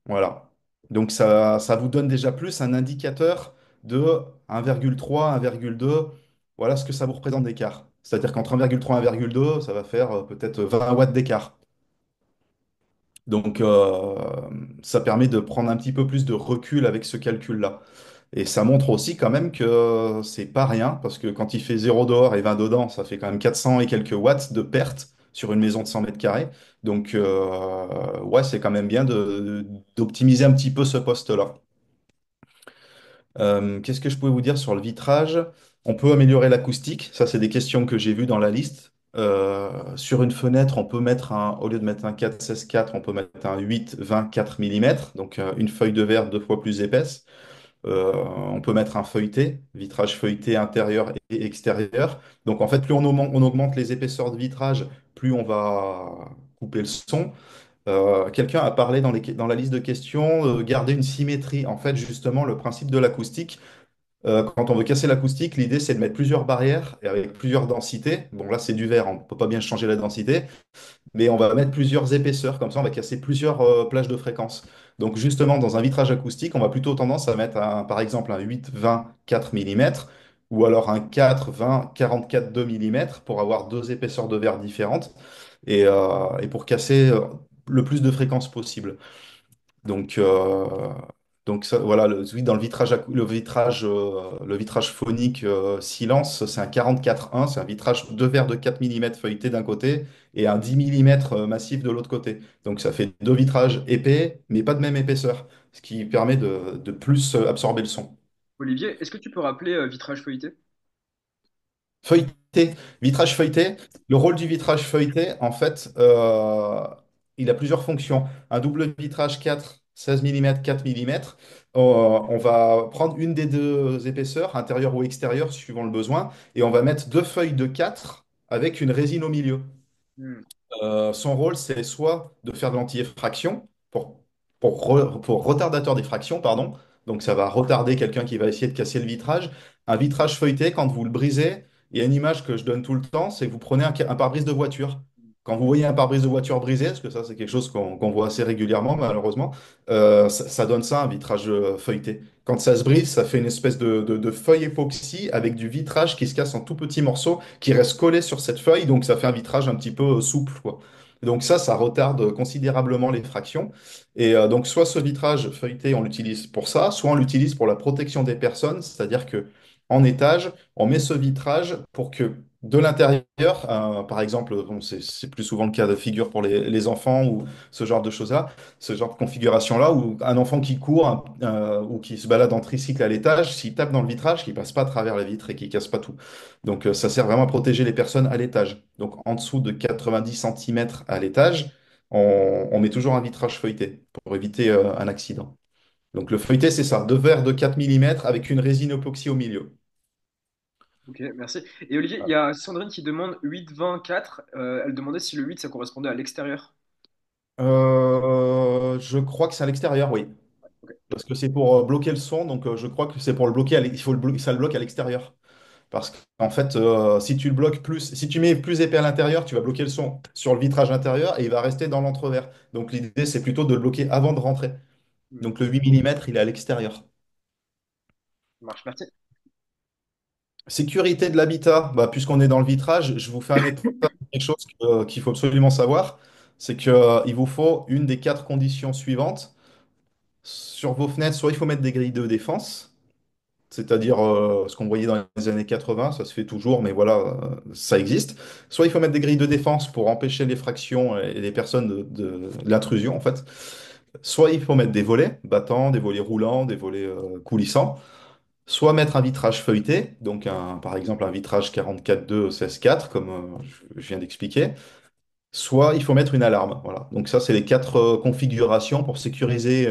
Voilà. Donc ça vous donne déjà plus un indicateur de 1,3, 1,2. Voilà ce que ça vous représente d'écart. C'est-à-dire qu'entre 1,3 et 1,2, ça va faire peut-être 20 watts d'écart. Donc ça permet de prendre un petit peu plus de recul avec ce calcul-là. Et ça montre aussi quand même que c'est pas rien, parce que quand il fait 0 dehors et 20 dedans, ça fait quand même 400 et quelques watts de perte sur une maison de 100 mètres carrés. Donc, ouais, c'est quand même bien d'optimiser un petit peu ce poste-là. Qu'est-ce que je pouvais vous dire sur le vitrage? On peut améliorer l'acoustique. Ça, c'est des questions que j'ai vues dans la liste. Sur une fenêtre, on peut mettre au lieu de mettre un 4-16-4, on peut mettre un 8-20-4 mm, donc une feuille de verre 2 fois plus épaisse. On peut mettre un feuilleté, vitrage feuilleté intérieur et extérieur. Donc en fait, plus on augmente les épaisseurs de vitrage, plus on va couper le son. Quelqu'un a parlé dans la liste de questions, garder une symétrie. En fait, justement, le principe de l'acoustique, quand on veut casser l'acoustique, l'idée c'est de mettre plusieurs barrières et avec plusieurs densités. Bon, là c'est du verre, on ne peut pas bien changer la densité, mais on va mettre plusieurs épaisseurs, comme ça on va casser plusieurs plages de fréquences. Donc justement, dans un vitrage acoustique, on va plutôt tendance à mettre par exemple un 8-20 4 mm ou alors un 4-20 44 2 mm pour avoir deux épaisseurs de verre différentes et pour casser le plus de fréquences possible. Donc, voilà, oui, dans le vitrage phonique silence, c'est un 44-1, c'est un vitrage de verre de 4 mm feuilleté d'un côté et un 10 mm massif de l'autre côté. Donc ça fait deux vitrages épais, mais pas de même épaisseur, ce qui permet de plus absorber le son. Olivier, est-ce que tu peux rappeler vitrage feuilleté? Feuilleté, vitrage feuilleté. Le rôle du vitrage feuilleté, en fait, il a plusieurs fonctions. Un double vitrage 16 mm, 4 mm. On va prendre une des deux épaisseurs, intérieure ou extérieure, suivant le besoin, et on va mettre deux feuilles de 4 avec une résine au milieu. Hmm. Son rôle, c'est soit de faire de l'anti-effraction pour retardateur d'effraction, pardon. Donc ça va retarder quelqu'un qui va essayer de casser le vitrage. Un vitrage feuilleté, quand vous le brisez, il y a une image que je donne tout le temps, c'est que vous prenez un pare-brise de voiture. Quand vous voyez un pare-brise de voiture brisé, parce que ça c'est quelque chose qu'on voit assez régulièrement malheureusement, ça donne ça, un vitrage feuilleté. Quand ça se brise, ça fait une espèce de feuille époxy avec du vitrage qui se casse en tout petits morceaux, qui reste collé sur cette feuille, donc ça fait un vitrage un petit peu souple, quoi. Donc ça retarde considérablement les fractions. Et donc soit ce vitrage feuilleté, on l'utilise pour ça, soit on l'utilise pour la protection des personnes, c'est-à-dire que en étage, on met ce vitrage pour que de l'intérieur, par exemple, bon, c'est plus souvent le cas de figure pour les enfants ou ce genre de choses-là, ce genre de configuration-là, où un enfant qui court ou qui se balade en tricycle à l'étage, s'il tape dans le vitrage, qu'il passe pas à travers la vitre et qu'il casse pas tout. Donc ça sert vraiment à protéger les personnes à l'étage. Donc en dessous de 90 centimètres à l'étage, on met toujours un vitrage feuilleté pour éviter un accident. Donc le feuilleté, c'est ça, deux verres de 4 millimètres avec une résine époxy au milieu. Ok, merci. Et Olivier, il y a Sandrine qui demande 8, 20, 4. Elle demandait si le 8, ça correspondait à l'extérieur. Je crois que c'est à l'extérieur, oui. Ok. Parce que c'est pour bloquer le son, donc je crois que c'est pour le bloquer, il faut ça le bloque à l'extérieur. Parce qu'en fait, si tu le bloques plus, si tu mets plus épais à l'intérieur, tu vas bloquer le son sur le vitrage intérieur et il va rester dans l'entrevers. Donc l'idée, c'est plutôt de le bloquer avant de rentrer. Hmm, Donc le 8 millimètres, il est à l'extérieur. ça marche, merci. Sécurité de l'habitat, bah, puisqu'on est dans le vitrage, je vous fais un état de quelque chose qu'il faut absolument savoir, c'est qu'il vous faut une des quatre conditions suivantes. Sur vos fenêtres, soit il faut mettre des grilles de défense, c'est-à-dire ce qu'on voyait dans les années 80, ça se fait toujours, mais voilà, ça existe. Soit il faut mettre des grilles de défense pour empêcher l'effraction et les personnes de l'intrusion, en fait. Soit il faut mettre des volets battants, des volets roulants, des volets coulissants. Soit mettre un vitrage feuilleté, donc par exemple un vitrage 44.2 16.4, comme je viens d'expliquer. Soit il faut mettre une alarme. Voilà. Donc ça, c'est les quatre configurations pour sécuriser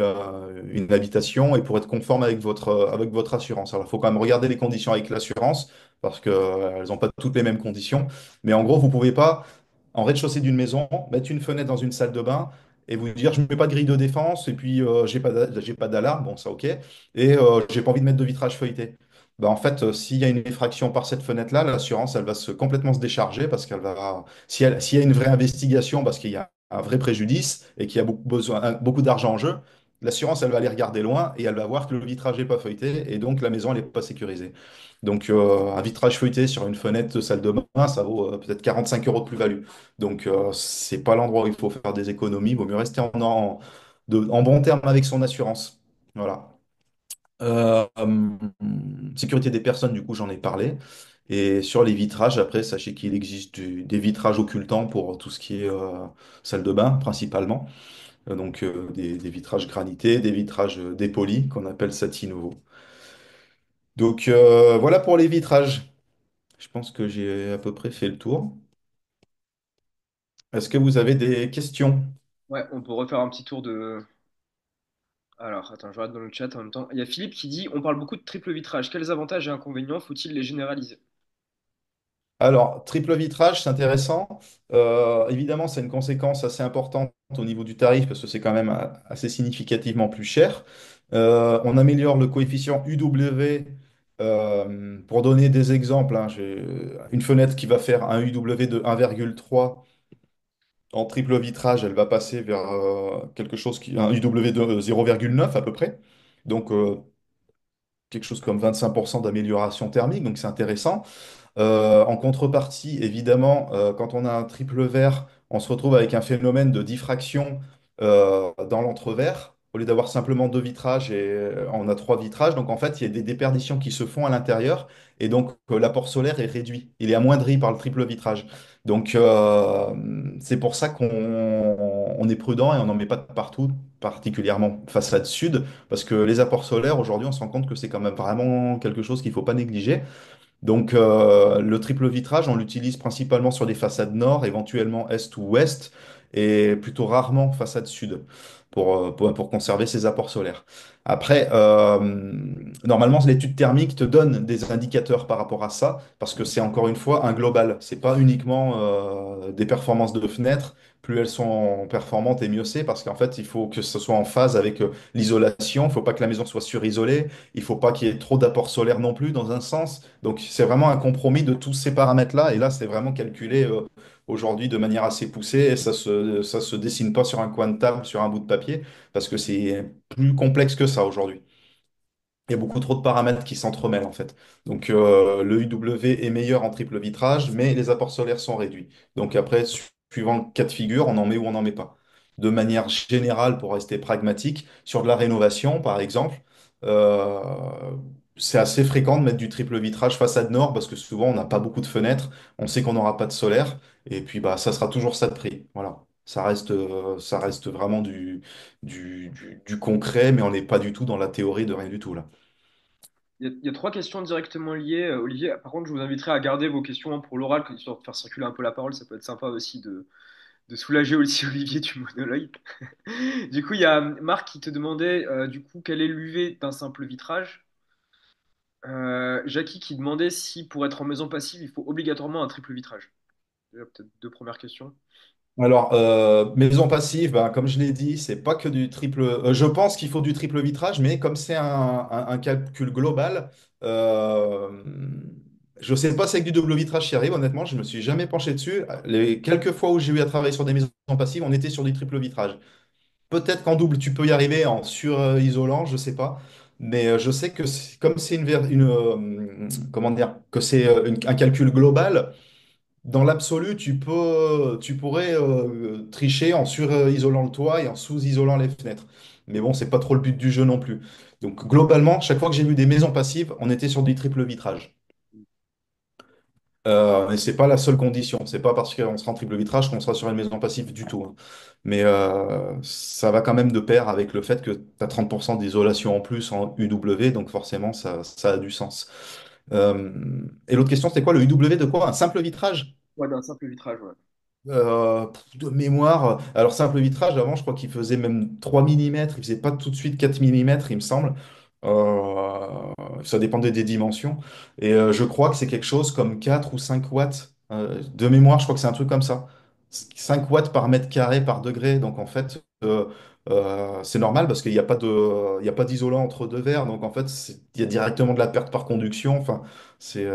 une habitation et pour être conforme avec votre assurance. Alors, il faut quand même regarder les conditions avec l'assurance parce qu'elles n'ont pas toutes les mêmes conditions. Mais en gros, vous ne pouvez pas, en rez-de-chaussée d'une maison, mettre une fenêtre dans une salle de bain et vous dire, je ne mets pas de grille de défense et puis j'ai pas d'alarme. Bon, ça, OK. Et j'ai pas envie de mettre de vitrage feuilleté. Bah, en fait, s'il y a une effraction par cette fenêtre-là, l'assurance, elle va complètement se décharger parce qu'elle va s'il y a une vraie investigation parce qu'il y a un vrai préjudice et qu'il y a beaucoup d'argent en jeu, l'assurance, elle va aller regarder loin et elle va voir que le vitrage n'est pas feuilleté et donc la maison, elle n'est pas sécurisée. Donc, un vitrage feuilleté sur une fenêtre de salle de bain, ça vaut peut-être 45 euros de plus-value. Donc, c'est pas l'endroit où il faut faire des économies. Il vaut mieux rester en bon terme avec son assurance. Voilà. Sécurité des personnes, du coup, j'en ai parlé. Et sur les vitrages, après, sachez qu'il existe des vitrages occultants pour tout ce qui est salle de bain, principalement. Donc, des vitrages granités, des vitrages dépolis, qu'on appelle satinovo. Donc, voilà pour les vitrages. Je pense que j'ai à peu près fait le tour. Est-ce que vous avez des questions? Ouais, on peut refaire un petit tour de. Alors, attends, je regarde dans le chat en même temps. Il y a Philippe qui dit, on parle beaucoup de triple vitrage. Quels avantages et inconvénients faut-il les généraliser? Alors, triple vitrage, c'est intéressant. Évidemment, c'est une conséquence assez importante au niveau du tarif parce que c'est quand même assez significativement plus cher. On améliore le coefficient UW. Pour donner des exemples, hein, j'ai une fenêtre qui va faire un UW de 1,3 en triple vitrage, elle va passer vers quelque chose un UW de 0,9 à peu près. Donc, quelque chose comme 25% d'amélioration thermique, donc c'est intéressant. En contrepartie, évidemment, quand on a un triple vert, on se retrouve avec un phénomène de diffraction dans l'entrevers. Au lieu d'avoir simplement deux vitrages, on a trois vitrages. Donc en fait, il y a des déperditions qui se font à l'intérieur. Et donc l'apport solaire est réduit. Il est amoindri par le triple vitrage. Donc c'est pour ça qu'on est prudent et on n'en met pas de partout, particulièrement façade sud. Parce que les apports solaires, aujourd'hui, on se rend compte que c'est quand même vraiment quelque chose qu'il ne faut pas négliger. Donc, le triple vitrage, on l'utilise principalement sur les façades nord, éventuellement est ou ouest, et plutôt rarement façade sud, pour conserver ses apports solaires. Après, normalement, l'étude thermique te donne des indicateurs par rapport à ça, parce que c'est encore une fois un global. C'est pas uniquement des performances de fenêtres. Plus elles sont performantes et mieux c'est, parce qu'en fait, il faut que ce soit en phase avec l'isolation. Il ne faut pas que la maison soit surisolée. Il faut pas qu'il y ait trop d'apports solaires non plus, dans un sens. Donc, c'est vraiment un compromis de tous ces paramètres-là. Et là, c'est vraiment calculé aujourd'hui de manière assez poussée. Et ça se dessine pas sur un coin de table, sur un bout de papier, parce que c'est plus complexe que ça aujourd'hui. Il y a beaucoup trop de paramètres qui s'entremêlent en fait. Donc, le UW est meilleur en triple vitrage, mais les apports solaires sont réduits. Donc après, suivant le cas de figure, on en met ou on n'en met pas. De manière générale, pour rester pragmatique, sur de la rénovation, par exemple, euh, c'est assez fréquent de mettre du triple vitrage façade nord parce que souvent on n'a pas beaucoup de fenêtres, on sait qu'on n'aura pas de solaire et puis bah ça sera toujours ça de prix. Voilà. Ça reste vraiment du concret, mais on n'est pas du tout dans la théorie de rien du tout là. Il y a trois questions directement liées, Olivier. Par contre, je vous inviterai à garder vos questions pour l'oral, histoire de faire circuler un peu la parole. Ça peut être sympa aussi de soulager aussi Olivier du monologue. Du coup, il y a Marc qui te demandait du coup quel est l'UV d'un simple vitrage. Jackie qui demandait si pour être en maison passive, il faut obligatoirement un triple vitrage. Déjà, peut-être deux premières questions. Alors, maison passive, ben, comme je l'ai dit, c'est pas que du triple. Je pense qu'il faut du triple vitrage, mais comme c'est un calcul global, euh, je sais pas si avec du double vitrage j'y arrive. Honnêtement, je me suis jamais penché dessus. Les quelques fois où j'ai eu à travailler sur des maisons passives, on était sur du triple vitrage. Peut-être qu'en double, tu peux y arriver en sur-isolant, je sais pas. Mais je sais que comme c'est comment dire, que c'est un calcul global. Dans l'absolu, tu pourrais tricher en sur-isolant le toit et en sous-isolant les fenêtres. Mais bon, c'est pas trop le but du jeu non plus. Donc globalement, chaque fois que j'ai vu des maisons passives, on était sur du triple vitrage. Et c'est pas la seule condition. C'est pas parce qu'on sera en triple vitrage qu'on sera sur une maison passive du tout, hein. Mais ça va quand même de pair avec le fait que tu as 30% d'isolation en plus en UW, donc forcément, ça a du sens. Et l'autre question, c'était quoi? Le UW de quoi? Un simple vitrage? Ouais, d'un simple vitrage, ouais. De mémoire, alors simple vitrage, avant, je crois qu'il faisait même 3 millimètres, il faisait pas tout de suite 4 millimètres, il me semble. Ça dépendait des dimensions. Et je crois que c'est quelque chose comme 4 ou 5 watts. De mémoire, je crois que c'est un truc comme ça. 5 watts par mètre carré par degré. Donc en fait, c'est normal parce qu'il n'y a pas il y a pas d'isolant entre deux verres. Donc en fait, il y a directement de la perte par conduction. Enfin, c'est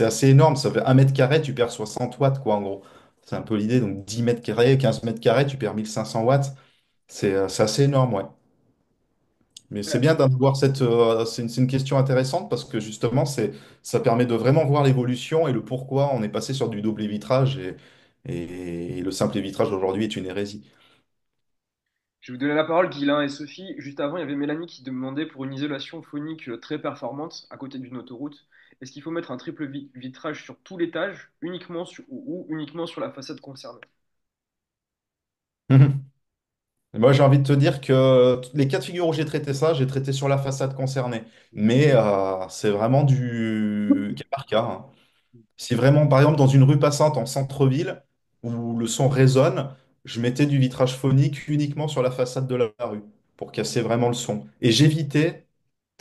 assez énorme. Ça fait 1 mètre carré, tu perds 60 watts, quoi, en gros. C'est un peu l'idée. Donc 10 mètres carrés, 15 mètres carrés, tu perds 1500 watts. C'est assez énorme, ouais. Mais c'est Ouais. bien d'avoir c'est une question intéressante parce que justement, ça permet de vraiment voir l'évolution et le pourquoi on est passé sur du double vitrage et le simple vitrage aujourd'hui est une hérésie. Je vais vous donner la parole, Guilain et Sophie. Juste avant, il y avait Mélanie qui demandait pour une isolation phonique très performante à côté d'une autoroute, est-ce qu'il faut mettre un triple vitrage sur tout l'étage, uniquement ou uniquement sur la façade concernée? Et moi, j'ai envie de te dire que les cas de figure où j'ai traité ça, j'ai traité sur la façade concernée. Mais c'est vraiment du cas par cas, hein. Si vraiment, par exemple, dans une rue passante en centre-ville, où le son résonne, je mettais du vitrage phonique uniquement sur la façade de la rue, pour casser vraiment le son. Et j'évitais,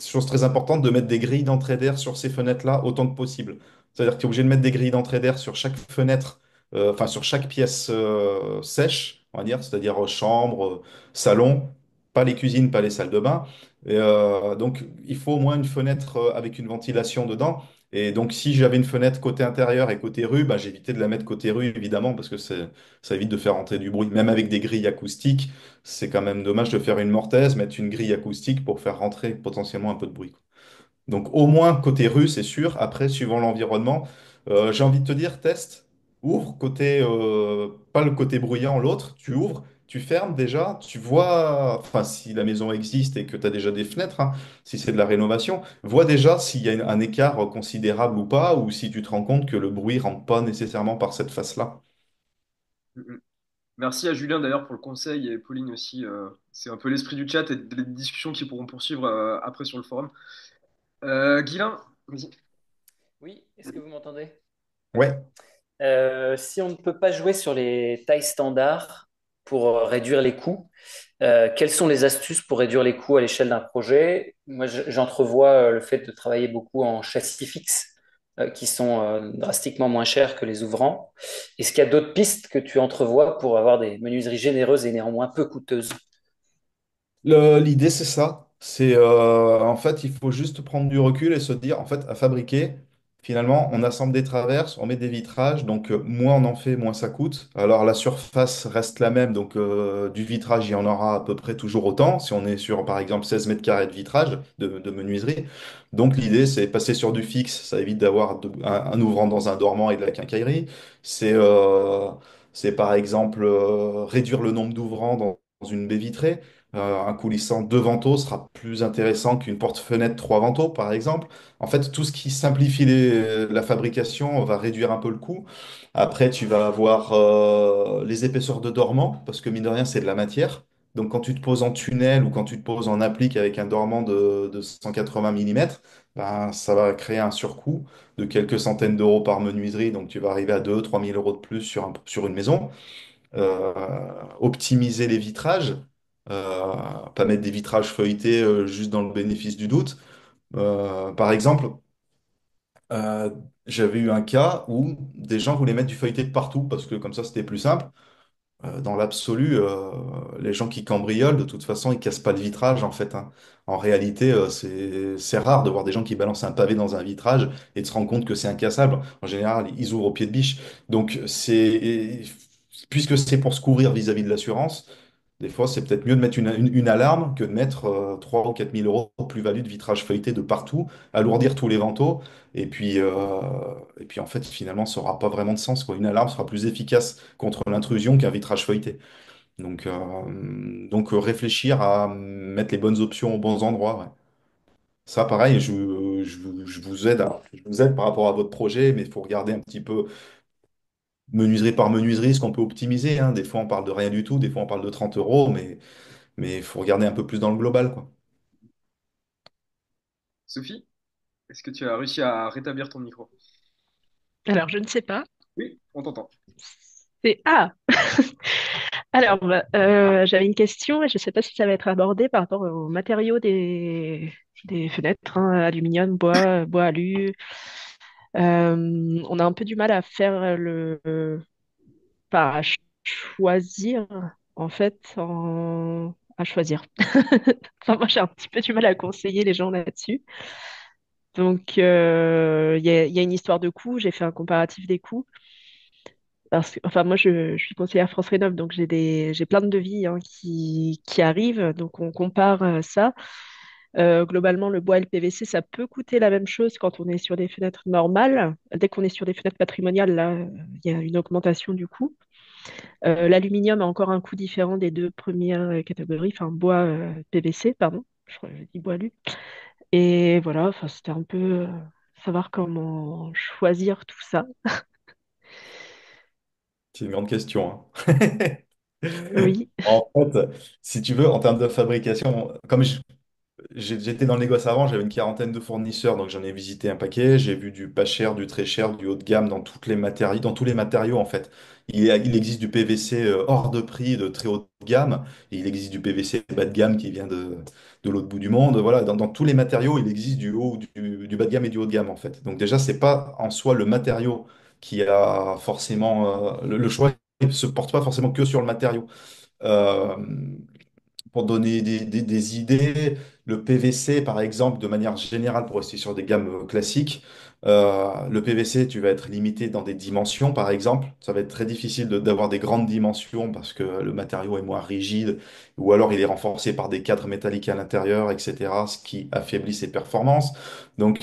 chose très importante, de mettre des grilles d'entrée d'air sur ces fenêtres-là autant que possible. C'est-à-dire que tu es obligé de mettre des grilles d'entrée d'air sur chaque fenêtre, enfin sur chaque pièce sèche, on va dire, c'est-à-dire chambre, salon, pas les cuisines, pas les salles de bain. Et, donc il faut au moins une fenêtre avec une ventilation dedans. Et donc si j'avais une fenêtre côté intérieur et côté rue, bah, j'évitais de la mettre côté rue, évidemment, parce que ça évite de faire entrer du bruit. Même avec des grilles acoustiques, c'est quand même dommage de faire une mortaise, mettre une grille acoustique pour faire rentrer potentiellement un peu de bruit. Donc au moins côté rue, c'est sûr. Après, suivant l'environnement, j'ai envie de te dire, teste, ouvre côté, pas le côté bruyant, l'autre, tu ouvres, tu fermes déjà, tu vois, enfin si la maison existe et que tu as déjà des fenêtres, hein, si c'est de la rénovation, vois déjà s'il y a un écart considérable ou pas, ou si tu te rends compte que le bruit rentre pas nécessairement par cette face-là. Mm, mm. Merci à Julien d'ailleurs pour le conseil et Pauline aussi. C'est un peu l'esprit du chat et des discussions qui pourront poursuivre après sur le forum. Guilain, vas-y. Oui, est-ce que vous m'entendez? Ouais. Si on ne peut pas jouer sur les tailles standards pour réduire les coûts, quelles sont les astuces pour réduire les coûts à l'échelle d'un projet? Moi, j'entrevois le fait de travailler beaucoup en châssis fixe, qui sont drastiquement moins chers que les ouvrants. Est-ce qu'il y a d'autres pistes que tu entrevois pour avoir des menuiseries généreuses et néanmoins peu coûteuses? L'idée, c'est ça. C'est en fait, il faut juste prendre du recul et se dire, en fait, à fabriquer, finalement, on assemble des traverses, on met des vitrages, donc moins on en fait, moins ça coûte. Alors la surface reste la même, donc du vitrage, il y en aura à peu près toujours autant, si on est sur, par exemple, 16 mètres carrés de vitrage, de menuiserie. Donc l'idée, c'est passer sur du fixe, ça évite d'avoir un ouvrant dans un dormant et de la quincaillerie. C'est c'est par exemple réduire le nombre d'ouvrants dans une baie vitrée. Un coulissant deux vantaux sera plus intéressant qu'une porte-fenêtre trois vantaux, par exemple. En fait, tout ce qui simplifie la fabrication va réduire un peu le coût. Après, tu vas avoir les épaisseurs de dormant, parce que mine de rien, c'est de la matière. Donc, quand tu te poses en tunnel ou quand tu te poses en applique avec un dormant de 180 mm, ben, ça va créer un surcoût de quelques centaines d'euros par menuiserie. Donc, tu vas arriver à 2 000 à 3 000 euros de plus sur une maison. Optimiser les vitrages, pas mettre des vitrages feuilletés juste dans le bénéfice du doute. Par exemple, euh, j'avais eu un cas où des gens voulaient mettre du feuilleté de partout parce que comme ça c'était plus simple. Dans l'absolu, les gens qui cambriolent, de toute façon, ils cassent pas le vitrage en fait, hein. En réalité, c'est rare de voir des gens qui balancent un pavé dans un vitrage et de se rendre compte que c'est incassable. En général, ils ouvrent au pied de biche. Donc, puisque c'est pour se couvrir vis-à-vis de l'assurance, des fois, c'est peut-être mieux de mettre une alarme que de mettre 3 ou 4 000 euros de plus-value de vitrage feuilleté de partout, alourdir tous les vantaux. Et puis en fait, finalement, ça n'aura pas vraiment de sens, quoi. Une alarme sera plus efficace contre l'intrusion qu'un vitrage feuilleté. Donc, réfléchir à mettre les bonnes options aux bons endroits. Ouais. Ça, pareil, je vous aide par rapport à votre projet, mais il faut regarder un petit peu menuiserie par menuiserie ce qu'on peut optimiser, hein. Des fois, on parle de rien du tout, des fois, on parle de 30 euros, mais il faut regarder un peu plus dans le global, quoi. Sophie, est-ce que tu as réussi à rétablir ton micro? Alors, je ne sais pas. Oui, on t'entend. C'est Ah! Alors, j'avais une question et je ne sais pas si ça va être abordé par rapport aux matériaux des fenêtres, hein, aluminium, bois, bois alu. On a un peu du mal à faire enfin, à choisir, en fait, à choisir. Enfin, moi, j'ai un petit peu du mal à conseiller les gens là-dessus. Donc, il y a une histoire de coûts. J'ai fait un comparatif des coûts. Parce que, enfin, moi, je suis conseillère France Rénov', donc j'ai plein de devis, hein, qui arrivent. Donc, on compare ça. Globalement, le bois et le PVC, ça peut coûter la même chose quand on est sur des fenêtres normales. Dès qu'on est sur des fenêtres patrimoniales, là, il y a une augmentation du coût. L'aluminium a encore un coût différent des deux premières catégories, enfin, bois, PVC, pardon. Je crois que j'ai dit bois alu. Et voilà, enfin, c'était un peu savoir comment choisir tout ça. C'est une grande question, hein. Oui. En fait, si tu veux, en termes de fabrication, j'étais dans le négoce avant, j'avais une quarantaine de fournisseurs, donc j'en ai visité un paquet. J'ai vu du pas cher, du très cher, du haut de gamme dans toutes les matériaux, dans tous les matériaux en fait. Il existe du PVC hors de prix, de très haut de gamme, et il existe du PVC bas de gamme qui vient de l'autre bout du monde. Voilà, dans tous les matériaux, il existe du haut, du bas de gamme et du haut de gamme en fait. Donc déjà, c'est pas en soi le matériau qui a forcément le choix ne se porte pas forcément que sur le matériau. Euh, pour donner des idées, le PVC, par exemple, de manière générale, pour rester sur des gammes classiques, le PVC, tu vas être limité dans des dimensions, par exemple. Ça va être très difficile d'avoir des grandes dimensions parce que le matériau est moins rigide, ou alors il est renforcé par des cadres métalliques à l'intérieur, etc., ce qui affaiblit ses performances. Donc,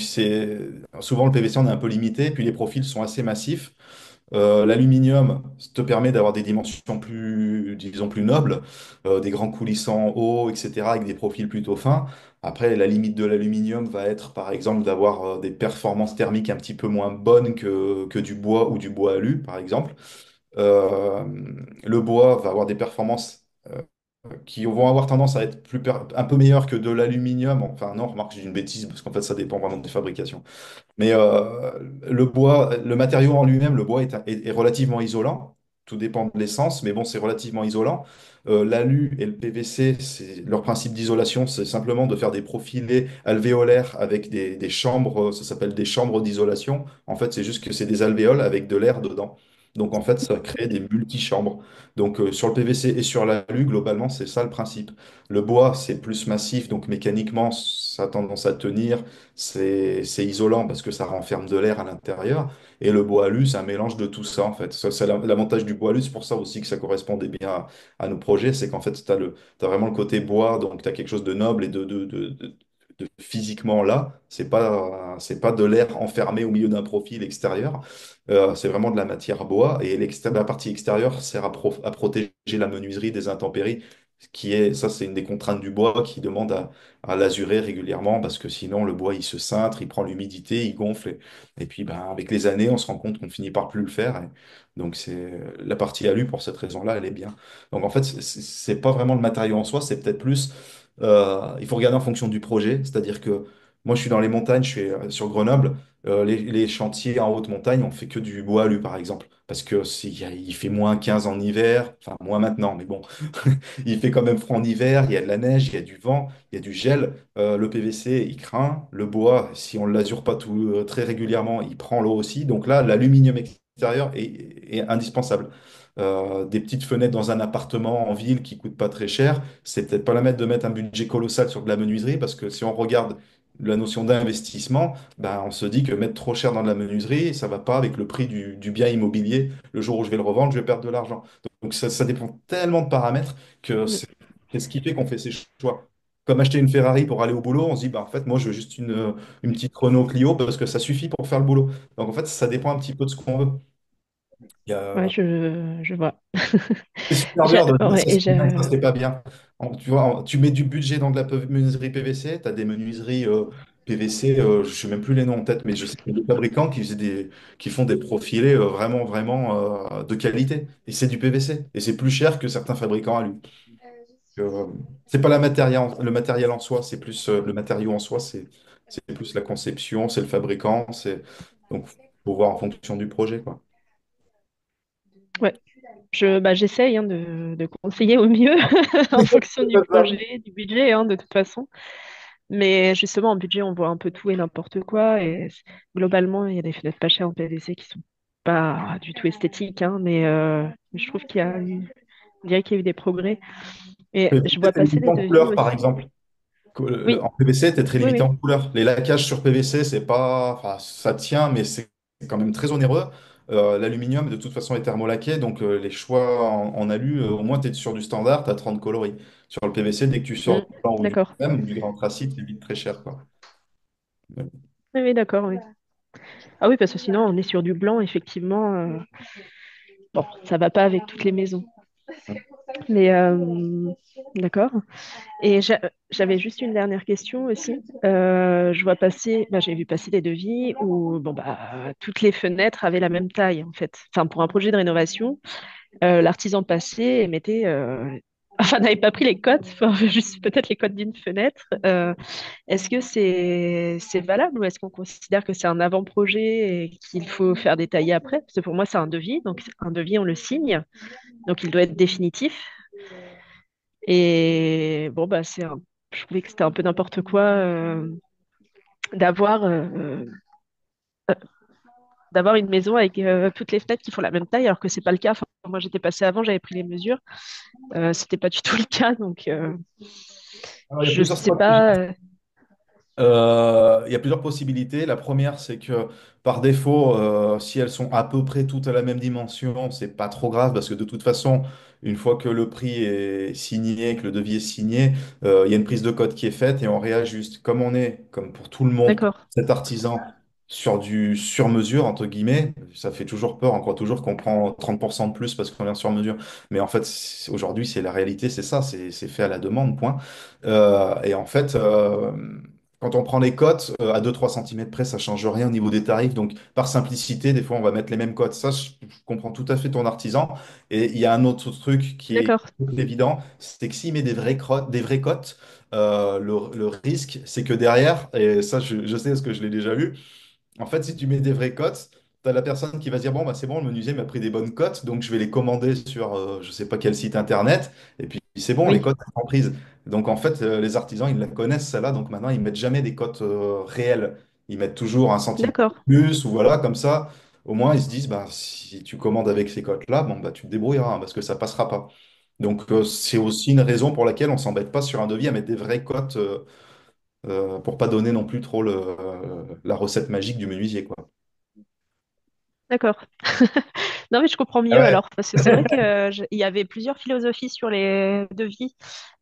souvent le PVC, on est un peu limité, puis les profils sont assez massifs. L'aluminium te permet d'avoir des dimensions plus, disons, plus nobles, des grands coulissants hauts, etc., avec des profils plutôt fins. Après, la limite de l'aluminium va être, par exemple, d'avoir des performances thermiques un petit peu moins bonnes que du bois ou du bois alu, par exemple. Euh, le bois va avoir des performances qui vont avoir tendance à être un peu meilleures que de l'aluminium. Enfin, non, remarque, j'ai une bêtise, parce qu'en fait, ça dépend vraiment des fabrications. Mais le bois, le matériau en lui-même, le bois est relativement isolant. Tout dépend de l'essence, mais bon, c'est relativement isolant. L'alu et le PVC, leur principe d'isolation, c'est simplement de faire des profilés alvéolaires avec des chambres, ça s'appelle des chambres d'isolation. En fait, c'est juste que c'est des alvéoles avec de l'air dedans. Donc en fait, ça crée des multichambres. Donc sur le PVC et sur l'alu, globalement, c'est ça le principe. Le bois, c'est plus massif, donc mécaniquement, ça a tendance à tenir. C'est isolant parce que ça renferme de l'air à l'intérieur. Et le bois alu, c'est un mélange de tout ça, en fait. Ça, c'est l'avantage du bois alu. C'est pour ça aussi que ça correspondait bien à nos projets. C'est qu'en fait, t'as vraiment le côté bois, donc tu as quelque chose de noble et de physiquement là. C'est pas de l'air enfermé au milieu d'un profil extérieur. C'est vraiment de la matière bois. Et la partie extérieure sert à protéger la menuiserie des intempéries. Ça, c'est une des contraintes du bois qui demande à l'azurer régulièrement parce que sinon, le bois, il se cintre, il prend l'humidité, il gonfle. Et puis, ben, avec les années, on se rend compte qu'on finit par plus le faire. Donc, la partie alu, pour cette raison-là, elle est bien. Donc, en fait, c'est pas vraiment le matériau en soi, c'est peut-être plus. Il faut regarder en fonction du projet. C'est-à-dire que moi, je suis dans les montagnes, je suis sur Grenoble. Les chantiers en haute montagne, on fait que du bois alu, par exemple. Parce que il fait -15 en hiver, enfin, moins maintenant, mais bon. Il fait quand même froid en hiver, il y a de la neige, il y a du vent, il y a du gel. Le PVC, il craint. Le bois, si on ne l'azure pas très régulièrement, il prend l'eau aussi. Donc là, l'aluminium extérieur est indispensable. Des petites fenêtres dans un appartement en ville qui ne coûtent pas très cher, c'est peut-être pas la mettre de mettre un budget colossal sur de la menuiserie parce que si on regarde la notion d'investissement, ben, on se dit que mettre trop cher dans de la menuiserie, ça va pas avec le prix du bien immobilier. Le jour où je vais le revendre, je vais perdre de l'argent. Donc ça dépend tellement de paramètres que Mm. c'est ce qui fait qu'on fait ses choix. Comme acheter une Ferrari pour aller au boulot, on se dit, bah, en fait, moi, je veux juste une petite Renault Clio parce que ça suffit pour faire le boulot. Donc, en fait, ça dépend un petit peu de ce qu'on veut. Il y Ouais, a- je vois. C'est super dur de dire Ouais, ça, c'est bien, ça, c'est pas bien. Tu vois, tu mets du budget dans de la menuiserie PVC, tu as des menuiseries PVC, je ne sais même plus les noms en tête, mais je sais qu'il y a des fabricants qui font des profilés vraiment, vraiment de qualité. Et c'est du PVC. Et c'est plus cher que certains fabricants à lui. Euh, c'est pas le matériel en soi, c'est plus le matériau en soi, c'est plus la conception, c'est le fabricant, donc faut voir en fonction du projet, quoi. ouais. J'essaye hein, de conseiller au mieux en fonction du projet, du budget, hein, de toute façon. Mais justement, en budget, on voit un peu tout et n'importe quoi. Et globalement, il y a des fenêtres pas chères en PVC qui sont pas du tout esthétiques, hein, mais je trouve on dirait qu'il y a eu des progrès. Et je PVC, vois t'es passer limité des en devis couleur, par aussi. exemple. Oui, En PVC, tu es très oui, limité oui. en couleur. Les laquages sur PVC, c'est pas, enfin, ça tient, mais c'est quand même très onéreux. L'aluminium, de toute façon, est thermolaqué, donc les choix en alu, au moins, tu es sur du standard, tu as 30 coloris. Sur le PVC, dès que tu sors Mm, du blanc ou du d'accord. crème ou du grand tracite, c'est vite très cher, quoi. Oui, oui, d'accord, oui. Ah oui, parce que sinon, on est sur du blanc, effectivement. Bon, ça va pas avec toutes les maisons. Mais d'accord. Et j'avais juste une dernière question aussi. Je vois passer, j'ai vu passer des devis où bon, toutes les fenêtres avaient la même taille, en fait. Enfin, pour un projet de rénovation, l'artisan passait et mettait. Enfin, n'avait pas pris les cotes, enfin, juste peut-être les cotes d'une fenêtre. Est-ce que c'est valable ou est-ce qu'on considère que c'est un avant-projet et qu'il faut faire détailler après? Parce que pour moi, c'est un devis. Donc, un devis, on le signe. Donc, il doit être définitif. Et bon, je trouvais que c'était un peu n'importe quoi d'avoir d'avoir une maison avec toutes les fenêtres qui font la même taille, alors que c'est pas le cas. Enfin, moi, j'étais passée avant, j'avais pris les mesures. C'était pas du tout le cas, donc Alors, il y a je plusieurs sais stratégies. pas. Il y a plusieurs possibilités. La première, c'est que par défaut, si elles sont à peu près toutes à la même dimension, c'est pas trop grave parce que de toute façon, une fois que le prix est signé, que le devis est signé, il y a une prise de code qui est faite et on réajuste. Comme on est, comme pour tout le monde, D'accord, cet artisan sur du sur-mesure, entre guillemets, ça fait toujours peur. On croit toujours qu'on prend 30% de plus parce qu'on vient sur mesure. Mais en fait, aujourd'hui, c'est la réalité, c'est ça, c'est fait à la demande, point. Et en fait, quand on prend les cotes, à 2-3 cm près, ça change rien au niveau des tarifs. Donc, par simplicité, des fois, on va mettre les mêmes cotes. Ça, je comprends tout à fait ton artisan. Et il y a un autre truc qui est d'accord. évident, c'est que s'il met des vraies cotes, le risque, c'est que derrière, et ça, je sais parce que je l'ai déjà vu, en fait, si tu mets des vraies cotes, tu as la personne qui va se dire, bon, bah, c'est bon, le menuisier m'a pris des bonnes cotes, donc je vais les commander sur je sais pas quel site internet, et puis c'est bon, les Oui, cotes sont prises. Donc en fait, les artisans, ils la connaissent, celle-là, donc maintenant, ils mettent jamais des cotes réelles. Ils mettent toujours un centime d'accord, de plus, ou voilà, comme ça, au moins, ils se disent, bah, si tu commandes avec ces cotes-là, bon, bah, tu te débrouilleras, hein, parce que ça passera pas. Donc c'est aussi une raison pour laquelle on s'embête pas sur un devis à mettre des vraies cotes pour pas donner non plus trop la recette magique du menuisier, quoi. d'accord. Non, mais je comprends Ah mieux ouais. alors, parce que c'est vrai que il y avait plusieurs philosophies sur les devis.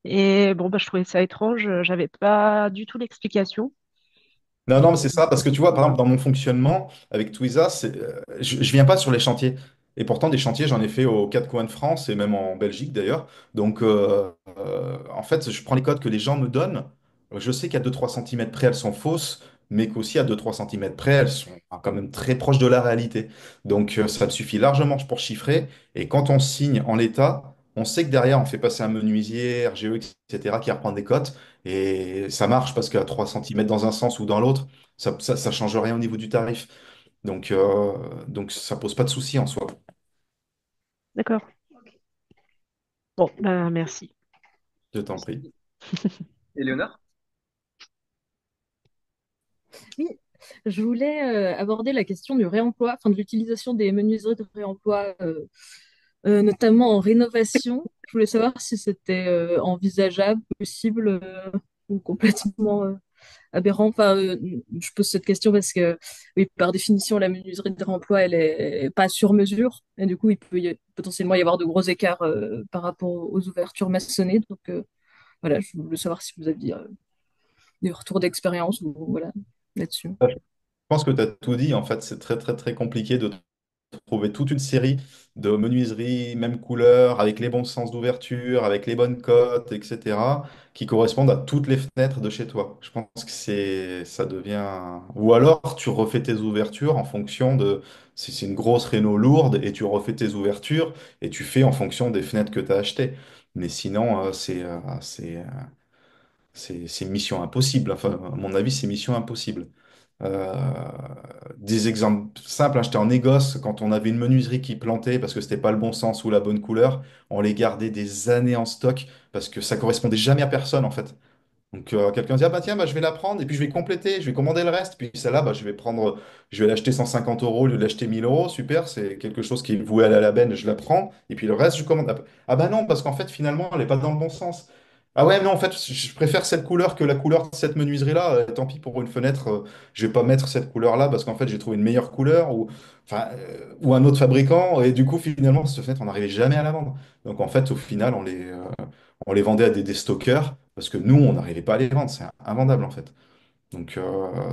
Et bon, je trouvais ça étrange. J'avais pas du tout l'explication. Non, non, mais c'est ça, parce que tu vois, par exemple, dans mon fonctionnement avec Twiza, je viens pas sur les chantiers. Et pourtant, des chantiers, j'en ai fait aux quatre coins de France et même en Belgique d'ailleurs. Donc, en fait, je prends les codes que les gens me donnent. Je sais qu'à 2-3 cm près, elles sont fausses, mais qu'aussi à 2-3 cm près, elles sont quand même très proches de la réalité. Donc, ça me suffit largement pour chiffrer. Et quand on signe en l'état, on sait que derrière, on fait passer un menuisier, RGE, etc., qui reprend des cotes. Et ça marche parce qu'à 3 cm dans un sens ou dans l'autre, ça change rien au niveau du tarif. Donc ça pose pas de souci en soi. D'accord. Bon, bah merci. Je t'en prie. Et Léonard? Oui, je voulais aborder la question du réemploi, enfin de l'utilisation des menuiseries de réemploi, notamment en rénovation. Je voulais savoir si c'était envisageable, possible ou complètement aberrant. Enfin, je pose cette question parce que, oui, par définition, la menuiserie de réemploi, elle est pas sur mesure, et du coup, il peut potentiellement y avoir de gros écarts par rapport aux ouvertures maçonnées. Donc, voilà, je voulais savoir si vous aviez des retours d'expérience ou voilà là-dessus. Je pense que tu as tout dit. En fait, c'est très, très, très compliqué de trouver toute une série de menuiseries, même couleur, avec les bons sens d'ouverture, avec les bonnes cotes, etc., qui correspondent à toutes les fenêtres de chez toi. Je pense que ça devient. Ou alors, tu refais tes ouvertures en fonction de. Si c'est une grosse réno lourde, et tu refais tes ouvertures, et tu fais en fonction des fenêtres que tu as achetées. Mais sinon, c'est mission impossible. Enfin, à mon avis, c'est mission impossible. Euh, des exemples simples, hein, j'étais en négoce quand on avait une menuiserie qui plantait parce que c'était pas le bon sens ou la bonne couleur. On les gardait des années en stock parce que ça correspondait jamais à personne en fait. Donc quelqu'un dit, ah bah tiens, bah, je vais la prendre et puis je vais compléter, je vais commander le reste. Puis celle-là, bah, je vais l'acheter 150 euros au lieu de l'acheter 1000 euros. Super, c'est quelque chose qui est voué à la benne, je la prends. Et puis le reste, je commande. Ah bah non, parce qu'en fait, finalement, elle n'est pas dans le bon sens. Ah ouais, non, en fait, je préfère cette couleur que la couleur de cette menuiserie-là. Tant pis pour une fenêtre, je vais pas mettre cette couleur-là parce qu'en fait, j'ai trouvé une meilleure couleur ou un autre fabricant. Et du coup, finalement, cette fenêtre, on n'arrivait jamais à la vendre. Donc en fait, au final, on les vendait à des déstockeurs parce que nous, on n'arrivait pas à les vendre. C'est invendable en fait. Donc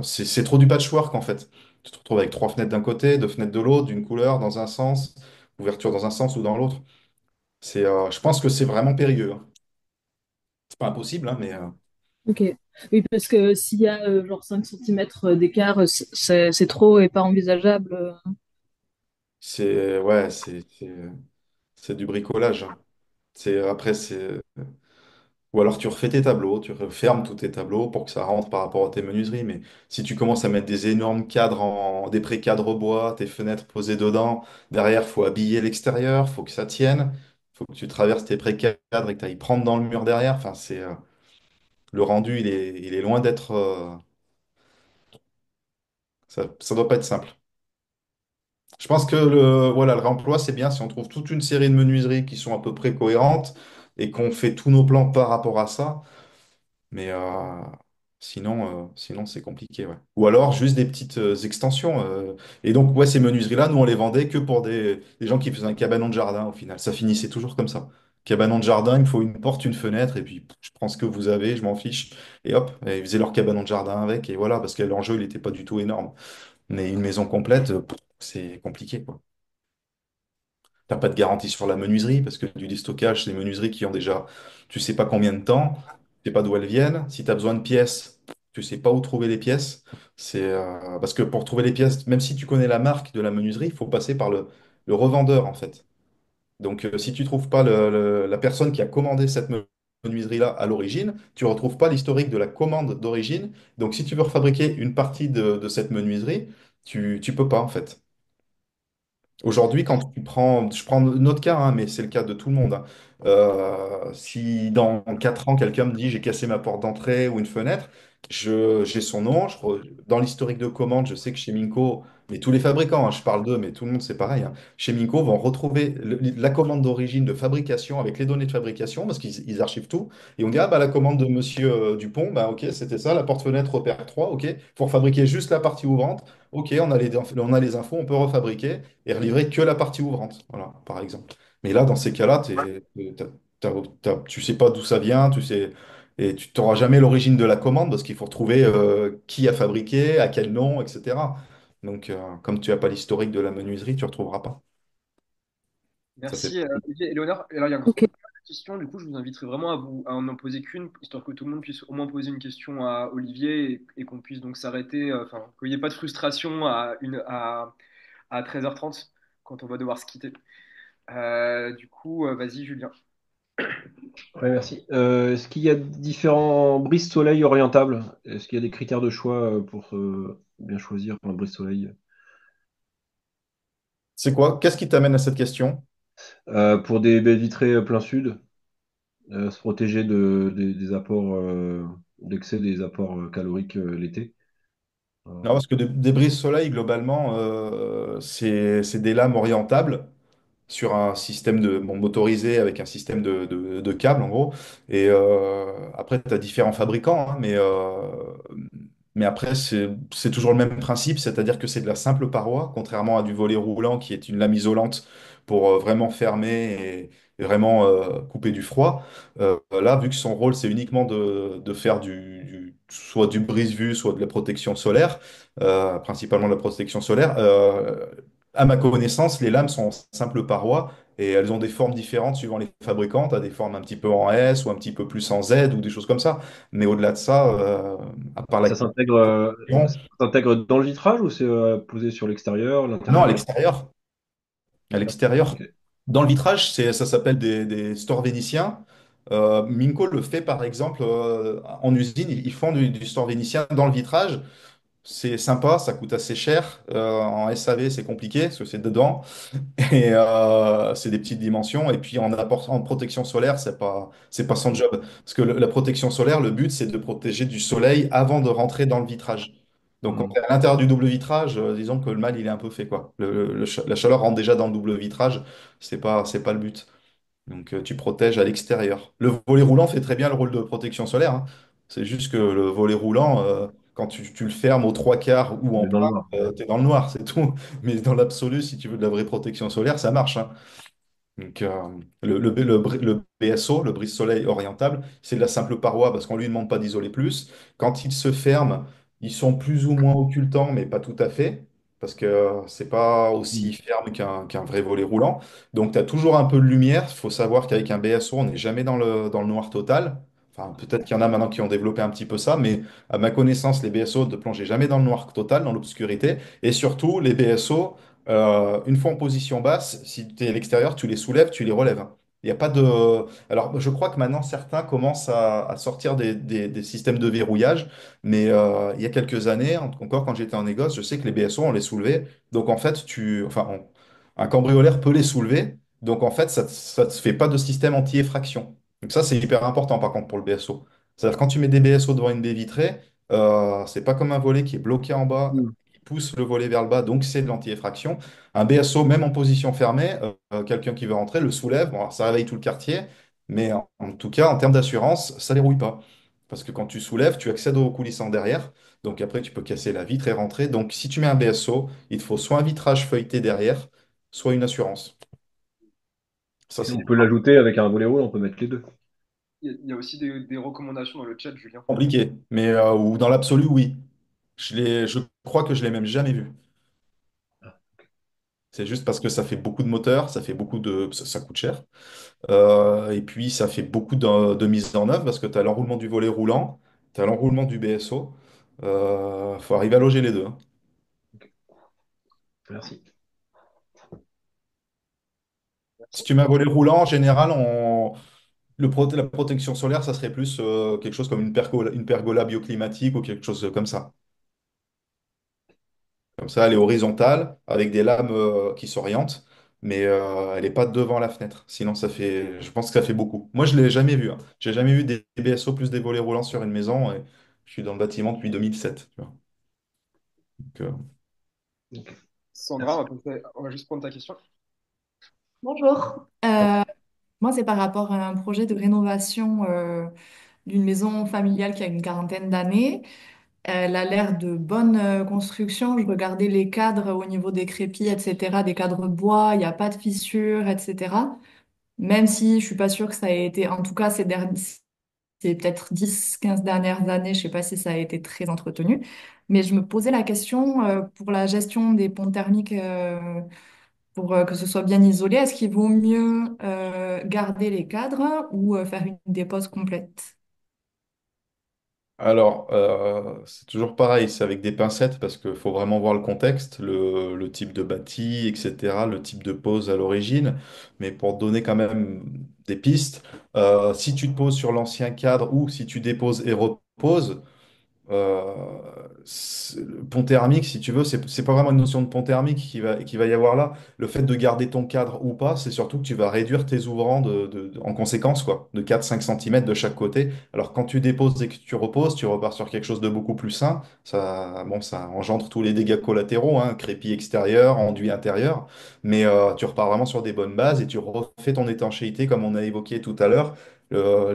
c'est trop du patchwork en fait. Tu te retrouves avec trois fenêtres d'un côté, deux fenêtres de l'autre, d'une couleur dans un sens, ouverture dans un sens ou dans l'autre. Je pense que c'est vraiment périlleux, hein. C'est pas impossible, hein, mais Ok. Oui, parce que s'il y a genre 5 cm d'écart, c'est trop et pas envisageable. ouais, c'est du bricolage, hein. Après, ou alors tu refais tes tableaux, tu refermes tous tes tableaux pour que ça rentre par rapport à tes menuiseries. Mais si tu commences à mettre des énormes cadres des pré-cadres bois, tes fenêtres posées dedans, derrière, faut habiller l'extérieur, faut que ça tienne, faut que tu traverses tes pré-cadres et que tu ailles prendre dans le mur derrière. Enfin, le rendu, il est loin d'être. Ça doit pas être simple. Je pense que voilà, le réemploi, c'est bien si on trouve toute une série de menuiseries qui sont à peu près cohérentes et qu'on fait tous nos plans par rapport à ça. Mais sinon c'est compliqué, ouais. Ou alors juste des petites extensions. Et donc, ouais, ces menuiseries-là, nous, on les vendait que pour des gens qui faisaient un cabanon de jardin au final. Ça finissait toujours comme ça. Cabanon de jardin, il me faut une porte, une fenêtre, et puis je prends ce que vous avez, je m'en fiche. Et hop, et ils faisaient leur cabanon de jardin avec, et voilà, parce que l'enjeu, il n'était pas du tout énorme. Mais une maison complète, c'est compliqué, quoi. T'as pas de garantie sur la menuiserie parce que du déstockage, c'est des menuiseries qui ont déjà, tu sais pas combien de temps, tu sais pas d'où elles viennent. Si tu as besoin de pièces, tu sais pas où trouver les pièces. Parce que pour trouver les pièces, même si tu connais la marque de la menuiserie, il faut passer par le revendeur en fait. Donc si tu trouves pas la personne qui a commandé cette menuiserie-là à l'origine, tu retrouves pas l'historique de la commande d'origine. Donc si tu veux refabriquer une partie de cette menuiserie, tu peux pas en fait. Aujourd'hui, quand tu prends, je prends notre cas, hein, mais c'est le cas de tout le monde, hein. Si dans 4 ans, quelqu'un me dit j'ai cassé ma porte d'entrée ou une fenêtre, j'ai son nom. Dans l'historique de commande, je sais que chez Minco, mais tous les fabricants, hein, je parle d'eux, mais tout le monde c'est pareil, hein, chez Minco vont retrouver la commande d'origine de fabrication avec les données de fabrication parce qu'ils archivent tout. Et on dit ah bah la commande de monsieur Dupont, bah ok, c'était ça, la porte-fenêtre repère 3, ok, pour fabriquer juste la partie ouvrante, ok, on a les infos, on peut refabriquer et relivrer que la partie ouvrante, voilà, par exemple. Mais là, dans ces cas-là, tu sais pas d'où ça vient, et tu n'auras jamais l'origine de la commande parce qu'il faut retrouver qui a fabriqué, à quel nom, etc. Donc, comme tu n'as pas l'historique de la menuiserie, tu ne retrouveras pas. Ça fait Merci Olivier et Léonard. Alors, il y a encore Ok. pas mal de questions. Du coup, je vous inviterai vraiment à en poser qu'une, histoire que tout le monde puisse au moins poser une question à Olivier et qu'on puisse donc s'arrêter, enfin, qu'il n'y ait pas de frustration à 13h30 quand on va devoir se quitter. Du coup, vas-y, Julien. Ouais, merci. Est-ce qu'il y a différents brise-soleil orientables? Est-ce qu'il y a des critères de choix pour bien choisir un brise-soleil? C'est quoi? Qu'est-ce qui t'amène à cette question? Pour des baies vitrées plein sud, se protéger des apports, d'excès des apports caloriques l'été. Non, Euh, parce que des brises-soleil, globalement, c'est des lames orientables sur un système motorisé avec un système de câbles, en gros. Et après, tu as différents fabricants, hein, mais après, c'est toujours le même principe, c'est-à-dire que c'est de la simple paroi, contrairement à du volet roulant qui est une lame isolante pour vraiment fermer et vraiment couper du froid. Là, vu que son rôle, c'est uniquement de faire soit du brise-vue, soit de la protection solaire, principalement de la protection solaire, à ma connaissance, les lames sont en simple paroi et elles ont des formes différentes suivant les fabricants. Tu as des formes un petit peu en S ou un petit peu plus en Z ou des choses comme ça. Mais au-delà de ça, à part la ça s'intègre dans le vitrage ou c'est posé sur l'extérieur, non, à l'intérieur? l'extérieur. À l'extérieur. Ok. Dans le vitrage, ça s'appelle des stores vénitiens. Minco le fait par exemple en usine, ils font du store vénitien dans le vitrage. C'est sympa, ça coûte assez cher. En SAV, c'est compliqué parce que c'est dedans. Et c'est des petites dimensions. Et puis en protection solaire, c'est pas son job. Parce que la protection solaire, le but, c'est de protéger du soleil avant de rentrer dans le vitrage. Donc quand Hmm. tu es à l'intérieur du double vitrage, disons que le mal, il est un peu fait, quoi. La chaleur rentre déjà dans le double vitrage, c'est pas le but. Donc tu protèges à l'extérieur. Le volet roulant fait très bien le rôle de protection solaire, hein. C'est juste que le volet roulant, quand tu le fermes aux trois quarts ou On en est dans le plein, noir. tu es dans le noir, c'est tout. Mais dans l'absolu, si tu veux de la vraie protection solaire, ça marche, hein. Donc, le BSO, le brise-soleil orientable, c'est de la simple paroi parce qu'on ne lui demande pas d'isoler plus. Quand ils se ferment, ils sont plus ou moins occultants, mais pas tout à fait, parce que c'est pas Hmm. aussi ferme qu'un vrai volet roulant. Donc, tu as toujours un peu de lumière. Il faut savoir qu'avec un BSO, on n'est jamais dans le noir total. Enfin, peut-être qu'il y en a maintenant qui ont développé un petit peu ça, mais à ma connaissance, les BSO ne plongeaient jamais dans le noir total, dans l'obscurité. Et surtout, les BSO, une fois en position basse, si tu es à l'extérieur, tu les soulèves, tu les relèves, hein. Il n'y a pas de... Alors, je crois que maintenant, certains commencent à sortir des systèmes de verrouillage, mais il y a quelques années, encore quand j'étais en négoce, je sais que les BSO, on les soulevait. Donc, en fait, un cambrioleur peut les soulever. Donc, en fait, ça ne te fait pas de système anti-effraction. Donc, ça, c'est hyper important, par contre, pour le BSO. C'est-à-dire, quand tu mets des BSO devant une baie vitrée, c'est pas comme un volet qui est bloqué en bas Hmm. pousse le volet vers le bas, donc c'est de l'anti-effraction. Un BSO, même en position fermée, quelqu'un qui veut rentrer le soulève. Bon, alors, ça réveille tout le quartier, mais en tout cas, en termes d'assurance, ça ne les rouille pas. Parce que quand tu soulèves, tu accèdes aux coulissants derrière. Donc après, tu peux casser la vitre et rentrer. Donc si tu mets un BSO, il te faut soit un vitrage feuilleté derrière, soit une assurance. Ça, Et c'est on peut l'ajouter avec un volet roulant, on peut mettre les deux. Il y a aussi des recommandations dans le chat, Julien. compliqué. Mais ou dans l'absolu, oui. Je crois que je l'ai même jamais vu. C'est juste parce que ça fait beaucoup de moteurs, ça fait beaucoup ça coûte cher. Et puis, ça fait beaucoup de mise en œuvre parce que tu as l'enroulement du volet roulant, tu as l'enroulement du BSO. Faut arriver à loger les deux, hein. Merci. Si tu mets un volet roulant, en général, la protection solaire, ça serait plus quelque chose comme une pergola bioclimatique ou quelque chose comme ça. Comme ça, elle est horizontale avec des lames qui s'orientent, mais elle n'est pas devant la fenêtre. Sinon, je pense que ça fait beaucoup. Moi, je ne l'ai jamais vu, hein. J'ai jamais vu des BSO plus des volets roulants sur une maison et je suis dans le bâtiment depuis 2007. Tu vois. Donc, Ok. Sandra, Merci. on va juste prendre ta question. Bonjour. Moi, c'est par rapport à un projet de rénovation d'une maison familiale qui a une quarantaine d'années. Elle a l'air de bonne construction. Je regardais les cadres au niveau des crépis, etc., des cadres bois, il n'y a pas de fissures, etc. Même si je suis pas sûre que ça ait été, en tout cas, c'est peut-être 10, 15 dernières années, je sais pas si ça a été très entretenu. Mais je me posais la question pour la gestion des ponts thermiques. pour que ce soit bien isolé, est-ce qu'il vaut mieux garder les cadres ou faire une dépose complète? Alors, c'est toujours pareil, c'est avec des pincettes parce qu'il faut vraiment voir le contexte, le type de bâti, etc., le type de pose à l'origine. Mais pour donner quand même des pistes, si tu te poses sur l'ancien cadre ou si tu déposes et reposes, Euh, le pont thermique, si tu veux, c'est pas vraiment une notion de pont thermique qui va y avoir là. Le fait de garder ton cadre ou pas, c'est surtout que tu vas réduire tes ouvrants en conséquence, quoi, de 4-5 cm de chaque côté. Alors quand tu déposes et que tu reposes, tu repars sur quelque chose de beaucoup plus sain. Ça, bon, ça engendre tous les dégâts collatéraux, hein, crépi extérieur, enduit intérieur, mais tu repars vraiment sur des bonnes bases et tu refais ton étanchéité comme on a évoqué tout à l'heure.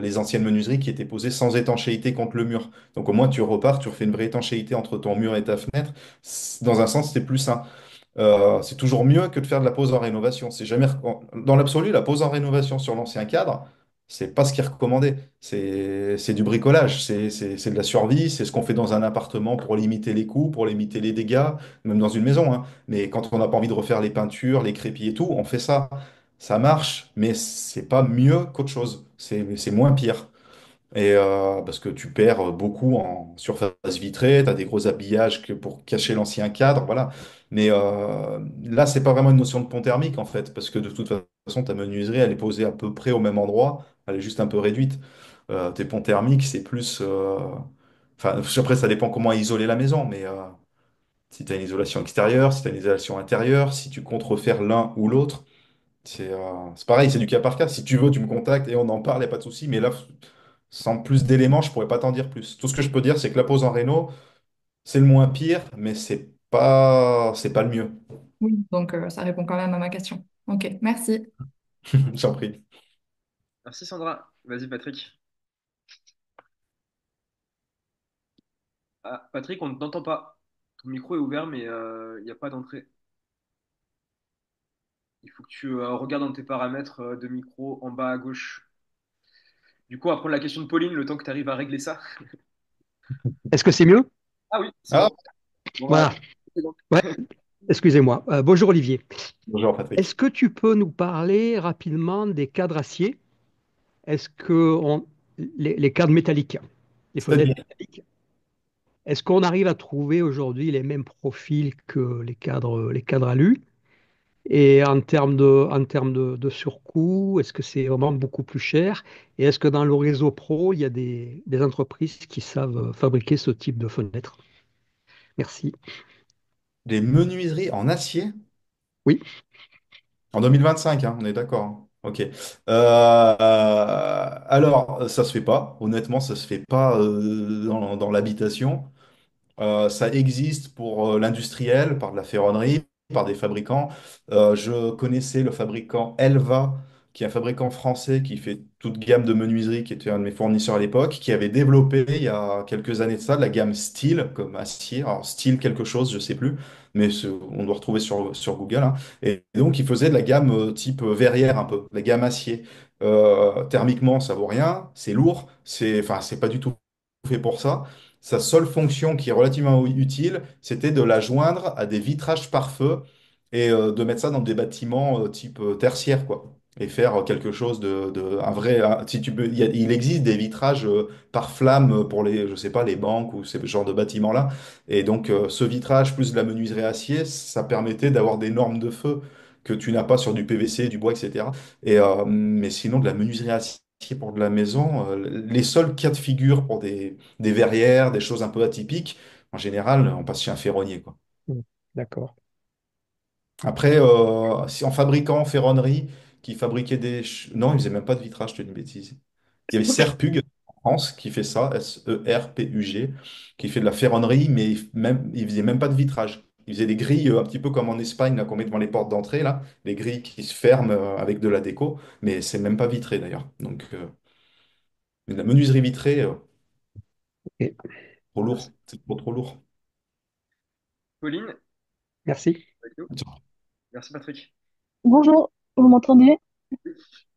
Les anciennes menuiseries qui étaient posées sans étanchéité contre le mur. Donc au moins tu repars, tu refais une vraie étanchéité entre ton mur et ta fenêtre. Dans un sens, c'est plus sain. C'est toujours mieux que de faire de la pose en rénovation. C'est jamais Dans l'absolu, la pose en rénovation sur l'ancien cadre, c'est pas ce qui est recommandé. C'est du bricolage, c'est de la survie, c'est ce qu'on fait dans un appartement pour limiter les coûts, pour limiter les dégâts, même dans une maison, hein. Mais quand on n'a pas envie de refaire les peintures, les crépis et tout, on fait ça. Ça marche, mais c'est pas mieux qu'autre chose. C'est moins pire. Et parce que tu perds beaucoup en surface vitrée, tu as des gros habillages pour cacher l'ancien cadre, voilà. Mais là, c'est pas vraiment une notion de pont thermique en fait, parce que de toute façon, ta menuiserie, elle est posée à peu près au même endroit, elle est juste un peu réduite. Tes ponts thermiques, c'est plus. Enfin, après, ça dépend comment isoler la maison, mais si tu as une isolation extérieure, si tu as une isolation intérieure, si tu comptes refaire l'un ou l'autre. C'est pareil, c'est du cas par cas. Si tu veux, tu me contactes et on en parle, y a pas de souci. Mais là, sans plus d'éléments, je pourrais pas t'en dire plus. Tout ce que je peux dire, c'est que la pose en réno, c'est le moins pire, mais c'est pas le mieux. Oui, donc ça répond quand même à ma question. Ok, merci. J'en prie. Merci Sandra. Vas-y Patrick. Ah, Patrick, on ne t'entend pas. Ton micro est ouvert, mais il n'y a pas d'entrée. Il faut que tu regardes dans tes paramètres de micro en bas à gauche. Du coup, on va prendre la question de Pauline, le temps que tu arrives à régler ça. Est-ce que c'est mieux? Ah oui, c'est Ah, bon. Bon, bah, Voilà. Ouais, excusez-moi. Bonjour Olivier. bonjour Est-ce Patrick. que tu peux nous parler rapidement des cadres acier? Est-ce que les cadres métalliques, les fenêtres C'est-à-dire, métalliques, est-ce qu'on arrive à trouver aujourd'hui les mêmes profils que les cadres alu? Et en termes de surcoût, est-ce que c'est vraiment beaucoup plus cher? Et est-ce que dans le réseau pro, il y a des entreprises qui savent fabriquer ce type de fenêtres? Merci. des menuiseries en acier Oui. en 2025, hein, on est d'accord, hein. Ok. Alors, ça se fait pas. Honnêtement, ça se fait pas dans l'habitation. Ça existe pour l'industriel, par de la ferronnerie, par des fabricants. Je connaissais le fabricant Elva, qui est un fabricant français qui fait toute gamme de menuiserie, qui était un de mes fournisseurs à l'époque, qui avait développé il y a quelques années de ça, la gamme Steel, comme acier. Alors, Steel quelque chose, je sais plus, mais on doit retrouver sur Google, hein. Et donc, il faisait de la gamme type verrière un peu, la gamme acier. Thermiquement, ça vaut rien, c'est lourd, enfin, c'est pas du tout fait pour ça. Sa seule fonction qui est relativement utile, c'était de la joindre à des vitrages pare-feu et de mettre ça dans des bâtiments type tertiaire, quoi. Et faire quelque chose un vrai. Si tu peux, il existe des vitrages par flamme pour les, je sais pas, les banques ou ce genre de bâtiments-là. Et donc, ce vitrage plus de la menuiserie acier, ça permettait d'avoir des normes de feu que tu n'as pas sur du PVC, du bois, etc. Mais sinon, de la menuiserie acier pour de la maison, les seuls cas de figure pour des verrières, des choses un peu atypiques, en général, on passe chez un ferronnier, quoi. Mm. D'accord. Après, si en fabricant ferronnerie, qui fabriquait Non, ils faisaient même pas de vitrage, je te dis une bêtise. Il y avait Serpug en France qui fait ça, Serpug, qui fait de la ferronnerie, mais il faisait même pas de vitrage. Il faisait des grilles un petit peu comme en Espagne, là, qu'on met devant les portes d'entrée, là, les grilles qui se ferment avec de la déco, mais c'est même pas vitré d'ailleurs. Donc, la menuiserie vitrée, Ok. trop merci. lourd, c'est trop lourd. Pauline, Merci. avec nous. Merci Patrick. Bonjour, vous m'entendez?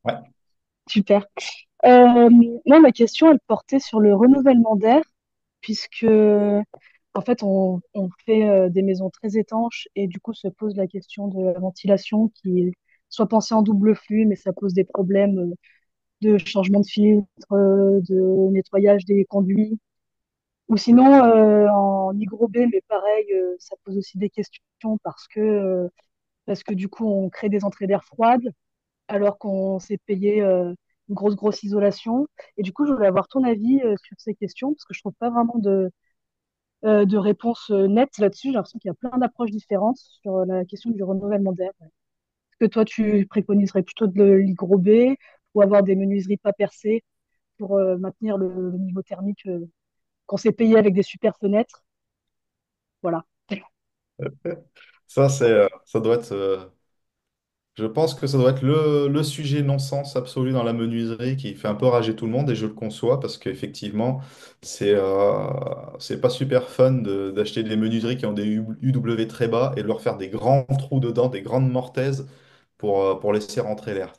Ouais. Super. Moi, ma question, elle portait sur le renouvellement d'air, puisque En fait, on fait des maisons très étanches et du coup se pose la question de la ventilation qui est soit pensée en double flux, mais ça pose des problèmes de changement de filtre, de nettoyage des conduits. Ou sinon en hygrobé, mais pareil, ça pose aussi des questions parce que du coup on crée des entrées d'air froides alors qu'on s'est payé une grosse isolation. Et du coup, je voulais avoir ton avis sur ces questions parce que je trouve pas vraiment de réponse nette là-dessus. J'ai l'impression qu'il y a plein d'approches différentes sur la question du renouvellement d'air. Est-ce que toi, tu préconiserais plutôt de l'hygrobé ou avoir des menuiseries pas percées pour maintenir le niveau thermique qu'on s'est payé avec des super fenêtres? Voilà. Ça doit être, je pense que ça doit être le sujet non-sens absolu dans la menuiserie qui fait un peu rager tout le monde et je le conçois parce qu'effectivement, c'est pas super fun d'acheter des menuiseries qui ont des UW très bas et de leur faire des grands trous dedans, des grandes mortaises pour laisser rentrer l'air.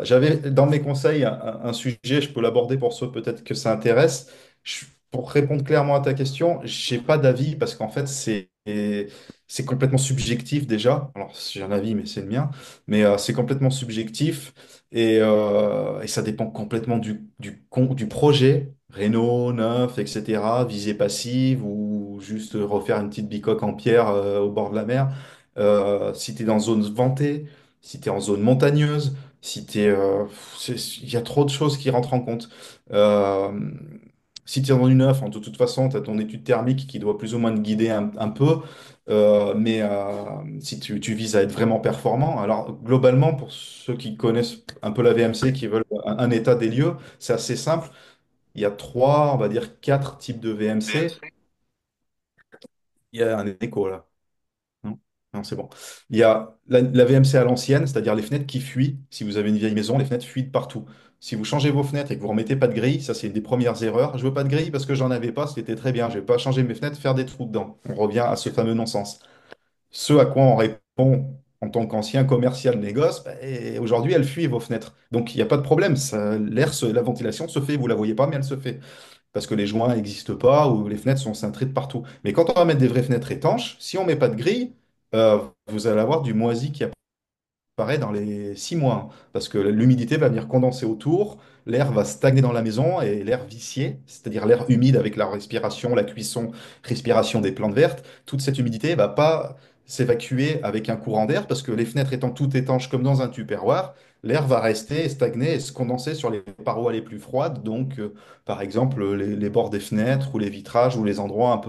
J'avais dans mes conseils un sujet, je peux l'aborder pour ceux peut-être que ça intéresse. Pour répondre clairement à ta question, j'ai pas d'avis parce qu'en fait c'est complètement subjectif déjà. Alors j'ai un avis mais c'est le mien, mais c'est complètement subjectif et ça dépend complètement du projet, réno, neuf, etc. Visée passive ou juste refaire une petite bicoque en pierre au bord de la mer. Si tu es dans zone ventée, si tu es en zone montagneuse si t'es, il y a trop de choses qui rentrent en compte. Euh, Si tu es dans une œuvre, de toute façon, tu as ton étude thermique qui doit plus ou moins te guider un peu. Mais si tu vises à être vraiment performant, alors globalement, pour ceux qui connaissent un peu la VMC, qui veulent un état des lieux, c'est assez simple. Il y a trois, on va dire quatre types de VMC. Il y a un écho là. Non, non, c'est bon. Il y a la VMC à l'ancienne, c'est-à-dire les fenêtres qui fuient. Si vous avez une vieille maison, les fenêtres fuient de partout. Si vous changez vos fenêtres et que vous remettez pas de grille, ça c'est une des premières erreurs. Je veux pas de grille parce que j'en avais pas, c'était très bien. Je vais pas changer mes fenêtres, faire des trous dedans. On revient à ce fameux non-sens. Ce à quoi on répond en tant qu'ancien commercial négoce, bah, et aujourd'hui elles fuient vos fenêtres. Donc il n'y a pas de problème. La ventilation se fait, vous la voyez pas, mais elle se fait parce que les joints n'existent pas ou les fenêtres sont cintrées de partout. Mais quand on va mettre des vraies fenêtres étanches, si on met pas de grille, vous allez avoir du moisi qui apparaît dans les 6 mois, hein, parce que l'humidité va venir condenser autour, l'air va stagner dans la maison et l'air vicié, c'est-à-dire l'air humide avec la respiration, la cuisson, respiration des plantes vertes, toute cette humidité va pas s'évacuer avec un courant d'air parce que les fenêtres étant toutes étanches comme dans un tupperware, l'air va rester stagner et se condenser sur les parois les plus froides, donc par exemple les bords des fenêtres ou les vitrages ou les endroits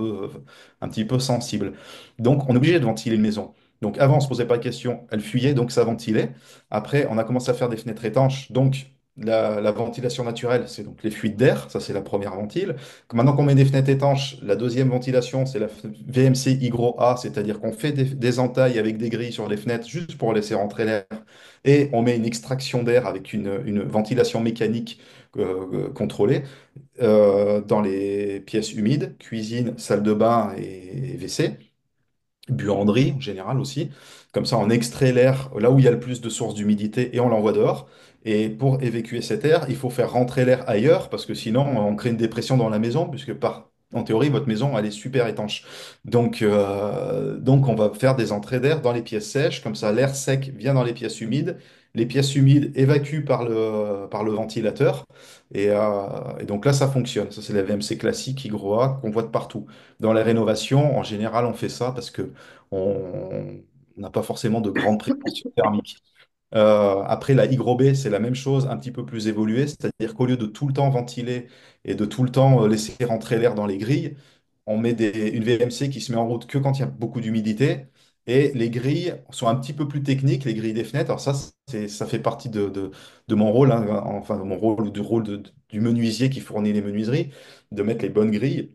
un petit peu sensibles. Donc on est obligé de ventiler une maison. Donc avant, on ne se posait pas de questions, elle fuyait, donc ça ventilait. Après, on a commencé à faire des fenêtres étanches, donc la ventilation naturelle, c'est donc les fuites d'air, ça c'est la première ventile. Maintenant qu'on met des fenêtres étanches, la deuxième ventilation, c'est la VMC Hygro A, c'est-à-dire qu'on fait des entailles avec des grilles sur les fenêtres juste pour laisser rentrer l'air. Et on met une extraction d'air avec une ventilation mécanique contrôlée dans les pièces humides, cuisine, salle de bain et WC buanderie en général aussi. Comme ça, on extrait l'air là où il y a le plus de sources d'humidité et on l'envoie dehors. Et pour évacuer cet air, il faut faire rentrer l'air ailleurs parce que sinon, on crée une dépression dans la maison puisque en théorie, votre maison, elle est super étanche. Donc on va faire des entrées d'air dans les pièces sèches. Comme ça, l'air sec vient dans les pièces humides. Les pièces humides évacuent par le ventilateur. Et donc là, ça fonctionne. Ça, c'est la VMC classique, Hygroa, qu'on voit de partout. Dans la rénovation, en général, on fait ça parce que on n'a pas forcément de grandes prétentions thermiques. Après, la hygrobée, c'est la même chose, un petit peu plus évoluée, c'est-à-dire qu'au lieu de tout le temps ventiler et de tout le temps laisser rentrer l'air dans les grilles, on met une VMC qui se met en route que quand il y a beaucoup d'humidité. Et les grilles sont un petit peu plus techniques, les grilles des fenêtres. Alors ça fait partie de mon rôle, hein, enfin de mon rôle ou du rôle du menuisier qui fournit les menuiseries, de mettre les bonnes grilles.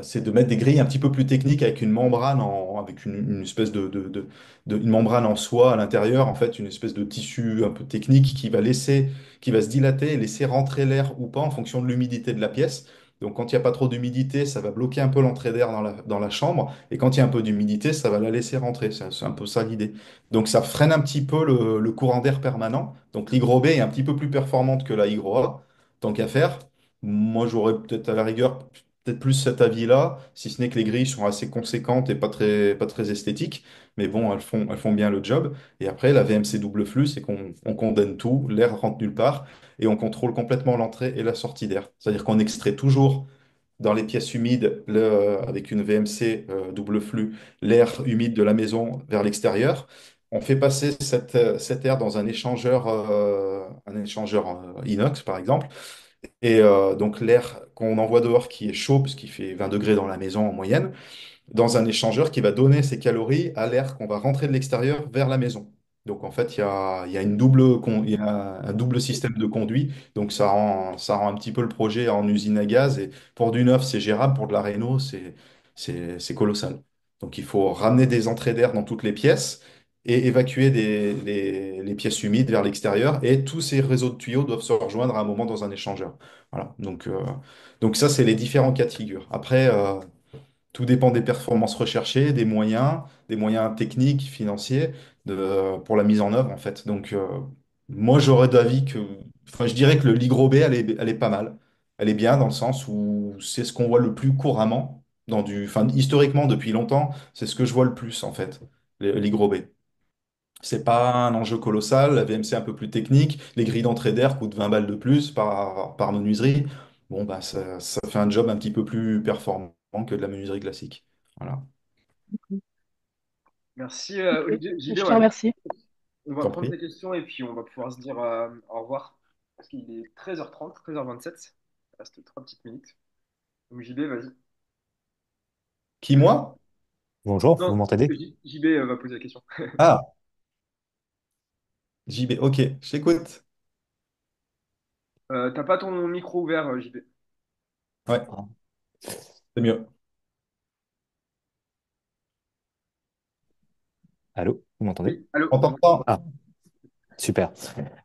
C'est de mettre des grilles un petit peu plus techniques avec une membrane avec une espèce une membrane en soie à l'intérieur, en fait, une espèce de tissu un peu technique qui va se dilater et laisser rentrer l'air ou pas en fonction de l'humidité de la pièce. Donc, quand il n'y a pas trop d'humidité, ça va bloquer un peu l'entrée d'air dans la chambre. Et quand il y a un peu d'humidité, ça va la laisser rentrer. C'est un peu ça l'idée. Donc, ça freine un petit peu le courant d'air permanent. Donc, l'Hygro B est un petit peu plus performante que la Hygro A, tant qu'à faire. Moi, j'aurais peut-être à la rigueur peut-être plus cet avis-là, si ce n'est que les grilles sont assez conséquentes et pas très esthétiques. Mais bon, elles font bien le job. Et après, la VMC double flux, c'est qu'on on condamne tout, l'air rentre nulle part, et on contrôle complètement l'entrée et la sortie d'air. C'est-à-dire qu'on extrait toujours dans les pièces humides, avec une VMC double flux, l'air humide de la maison vers l'extérieur. On fait passer cet air dans un échangeur inox, par exemple. Et donc l'air qu'on envoie dehors qui est chaud, puisqu'il fait 20 degrés dans la maison en moyenne, dans un échangeur qui va donner ses calories à l'air qu'on va rentrer de l'extérieur vers la maison. Donc en fait, il y a il y a un double système de conduit. Donc ça rend un petit peu le projet en usine à gaz. Et pour du neuf, c'est gérable. Pour de la réno, c'est colossal. Donc il faut ramener des entrées d'air dans toutes les pièces et évacuer les pièces humides vers l'extérieur. Et tous ces réseaux de tuyaux doivent se rejoindre à un moment dans un échangeur. Voilà. Donc ça, c'est les différents cas de figure. Après, tout dépend des performances recherchées, des moyens techniques, financiers pour la mise en œuvre, en fait. Donc, moi, j'aurais d'avis que, enfin, je dirais que le Ligro B, elle est pas mal. Elle est bien dans le sens où c'est ce qu'on voit le plus couramment enfin, historiquement, depuis longtemps, c'est ce que je vois le plus, en fait, le Ligro B. C'est pas un enjeu colossal. La VMC est un peu plus technique. Les grilles d'entrée d'air coûtent 20 balles de plus par menuiserie. Bon, bah, ça fait un job un petit peu plus performant que de la menuiserie classique. Voilà. Merci Ok, Olivier. JB, je te ouais, remercie. on va T'en prendre prie. ta question et puis on va pouvoir se dire au revoir. Parce qu'il est 13h30, 13h27. Il reste 3 petites minutes. Donc JB, vas-y. Qui, moi? Bonjour, vous Non, m'entendez? JB va poser la question. Ah, JB. Ok, je t'écoute. T'as pas ton micro ouvert, JB. Ouais, c'est mieux. Allô, vous m'entendez? Oui, allô, On on t'entend. t'entend. Ah, super.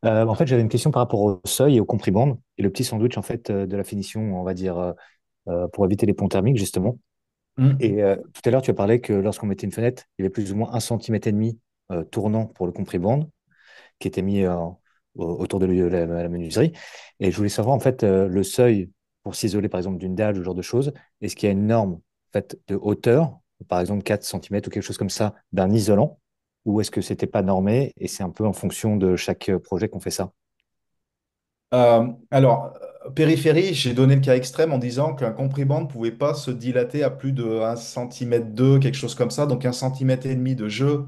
En fait, j'avais une question par rapport au seuil et au compribande et le petit sandwich en fait de la finition, on va dire, pour éviter les ponts thermiques justement. Hmm. Et tout à l'heure, tu as parlé que lorsqu'on mettait une fenêtre, il y avait plus ou moins 1,5 cm tournant pour le compribande qui était mis autour de la menuiserie. Et je voulais savoir en fait le seuil pour s'isoler par exemple d'une dalle ou ce genre de choses. Est-ce qu'il y a une norme en fait, de hauteur, par exemple 4 cm ou quelque chose comme ça, d'un isolant, ou est-ce que c'était pas normé et c'est un peu en fonction de chaque projet qu'on fait ça? Périphérie, j'ai donné le cas extrême en disant qu'un comprimant ne pouvait pas se dilater à plus de 1 cm, quelque chose comme ça. Donc 1,5 cm de jeu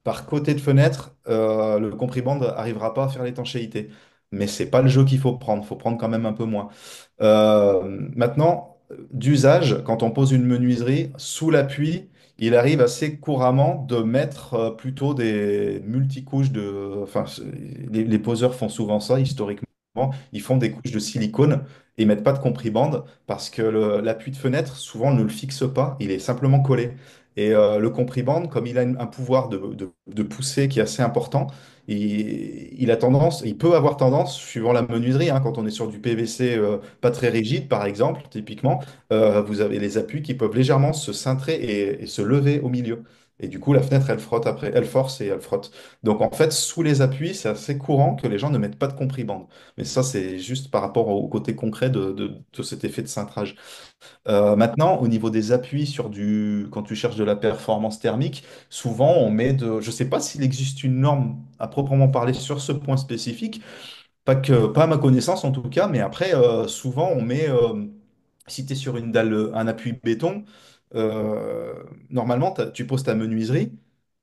par côté de fenêtre, le comprimand n'arrivera pas à faire l'étanchéité. Mais c'est pas le jeu qu'il faut prendre. Il faut prendre quand même un peu moins. Maintenant, d'usage, quand on pose une menuiserie, sous l'appui, il arrive assez couramment de mettre plutôt des multicouches de. Enfin, les poseurs font souvent ça historiquement. Ils font des couches de silicone et ils mettent pas de compribande parce que l'appui de fenêtre, souvent, ne le fixe pas. Il est simplement collé. Et le compriband, comme il a un pouvoir de poussée qui est assez important, il peut avoir tendance, suivant la menuiserie, hein, quand on est sur du PVC pas très rigide, par exemple, typiquement, vous avez les appuis qui peuvent légèrement se cintrer et se lever au milieu. Et du coup, la fenêtre, elle frotte après, elle force et elle frotte. Donc en fait, sous les appuis, c'est assez courant que les gens ne mettent pas de compribande. Mais ça, c'est juste par rapport au côté concret de cet effet de cintrage. Maintenant, au niveau des appuis quand tu cherches de la performance thermique, souvent on met je ne sais pas s'il existe une norme à proprement parler sur ce point spécifique, pas à ma connaissance en tout cas, mais après, souvent on met, si tu es sur une dalle, un appui béton, euh, normalement tu poses ta menuiserie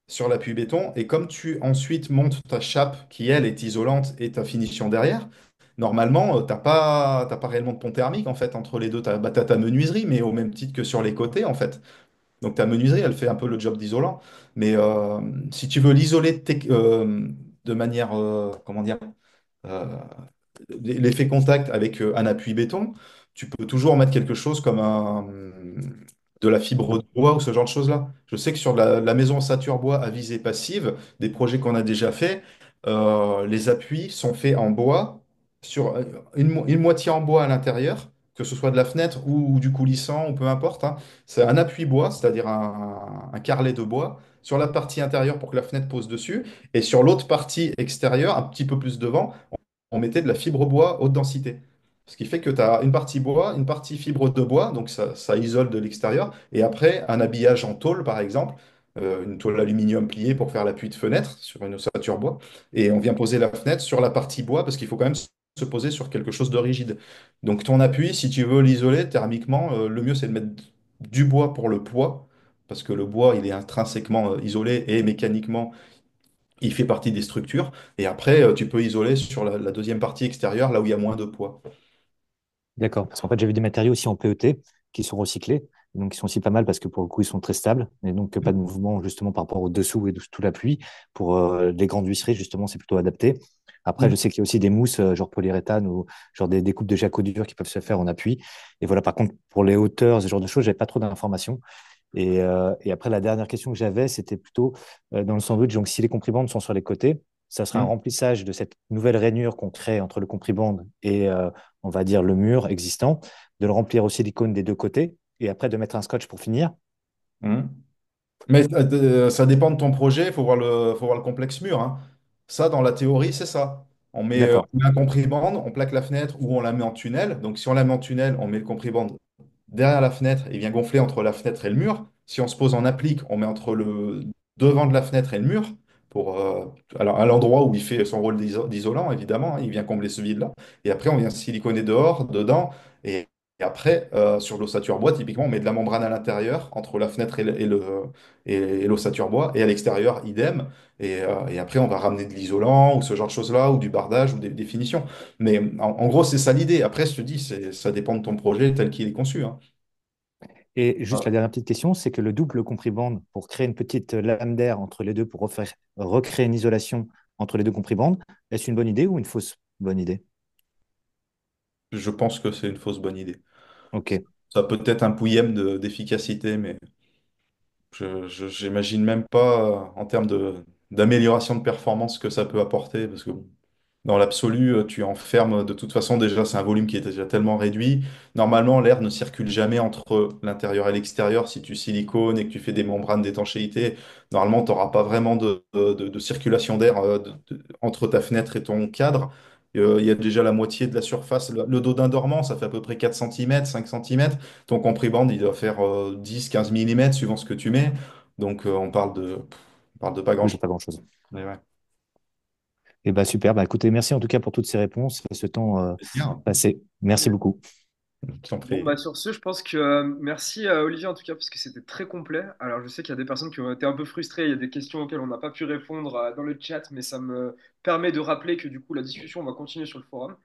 sur l'appui béton et comme tu ensuite montes ta chape qui elle est isolante et ta finition derrière, normalement, t'as pas réellement de pont thermique en fait entre les deux. T'as ta menuiserie, mais au même titre que sur les côtés en fait. Donc ta menuiserie, elle fait un peu le job d'isolant. Mais si tu veux l'isoler de manière, comment dire, euh, l'effet contact avec un appui béton, tu peux toujours mettre quelque chose comme de la fibre de bois ou ce genre de choses-là. Je sais que sur la maison ossature bois à visée passive, des projets qu'on a déjà fait, les appuis sont faits en bois, sur une moitié en bois à l'intérieur, que ce soit de la fenêtre ou du coulissant ou peu importe, hein. C'est un appui bois, c'est-à-dire un carrelet de bois sur la partie intérieure pour que la fenêtre pose dessus, et sur l'autre partie extérieure, un petit peu plus devant, on mettait de la fibre bois haute densité. Ce qui fait que tu as une partie bois, une partie fibre de bois, donc ça isole de l'extérieur, et après un habillage en tôle, par exemple, une tôle aluminium pliée pour faire l'appui de fenêtre sur une ossature bois, et on vient poser la fenêtre sur la partie bois, parce qu'il faut quand même se poser sur quelque chose de rigide. Donc ton appui, si tu veux l'isoler thermiquement, le mieux c'est de mettre du bois pour le poids, parce que le bois, il est intrinsèquement isolé et mécaniquement, il fait partie des structures. Et après, tu peux isoler sur la deuxième partie extérieure, là où il y a moins de poids. D'accord. Parce qu'en fait, j'ai vu des matériaux aussi en PET qui sont recyclés. Donc, ils sont aussi pas mal parce que pour le coup, ils sont très stables. Et donc, pas de mouvement justement par rapport au dessous et sous la pluie. Pour les grandes huisseries, justement, c'est plutôt adapté. Après, je Mm. sais qu'il y a aussi des mousses, genre polyuréthane ou genre des coupes de jacodure qui peuvent se faire en appui. Et voilà, par contre, pour les hauteurs, ce genre de choses, j'avais pas trop d'informations. Et après, la dernière question que j'avais, c'était plutôt dans le sandwich. Donc, si les compribandes sont sur les côtés, ça sera un Mm. remplissage de cette nouvelle rainure qu'on crée entre le compribande et, on va dire, le mur existant, de le remplir aussi d'icônes des deux côtés, et après de mettre un scotch pour finir. Mm. Mais ça dépend de ton projet, il faut voir le complexe mur, hein. Ça, dans la théorie, c'est ça. D'accord. On met un compribande, on plaque la fenêtre ou on la met en tunnel. Donc, si on la met en tunnel, on met le compribande derrière la fenêtre, il vient gonfler entre la fenêtre et le mur. Si on se pose en applique, on met entre le devant de la fenêtre et le mur, pour, alors à l'endroit où il fait son rôle d'isolant, évidemment, hein, il vient combler ce vide-là. Et après, on vient siliconer dehors, dedans. Et après, sur l'ossature bois, typiquement, on met de la membrane à l'intérieur, entre la fenêtre et l'ossature bois, et à l'extérieur, idem. Et après, on va ramener de l'isolant, ou ce genre de choses-là, ou du bardage, ou des finitions. Mais en gros, c'est ça l'idée. Après, je te dis, ça dépend de ton projet tel qu'il est conçu, hein. Et juste la dernière petite question, c'est que le double compribande, pour créer une petite lame d'air entre les deux, pour recréer une isolation entre les deux compribandes, est-ce une bonne idée ou une fausse bonne idée? Je pense que c'est une fausse bonne idée. Ok. Ça peut être un pouillème d'efficacité, mais j'imagine même pas en termes d'amélioration de performance que ça peut apporter, parce que bon, dans l'absolu, tu enfermes, de toute façon, déjà, c'est un volume qui est déjà tellement réduit. Normalement, l'air ne circule jamais entre l'intérieur et l'extérieur. Si tu silicones et que tu fais des membranes d'étanchéité, normalement, tu n'auras pas vraiment de circulation d'air entre ta fenêtre et ton cadre. Il y a déjà la moitié de la surface. Le dos d'un dormant, ça fait à peu près 4 cm, 5 cm. Ton compribande, il doit faire 10-15 mm suivant ce que tu mets. Donc, on parle de pas Oui, c'est grand-chose. pas grand-chose. Mais ouais. Eh ben, super. Bah, écoutez, merci en tout cas pour toutes ces réponses et ce temps Bien. passé. Merci beaucoup. Je t'en Bon, prie. bah sur ce, je pense que merci à Olivier en tout cas parce que c'était très complet. Alors je sais qu'il y a des personnes qui ont été un peu frustrées, il y a des questions auxquelles on n'a pas pu répondre dans le chat, mais ça me permet de rappeler que du coup la discussion va continuer sur le forum.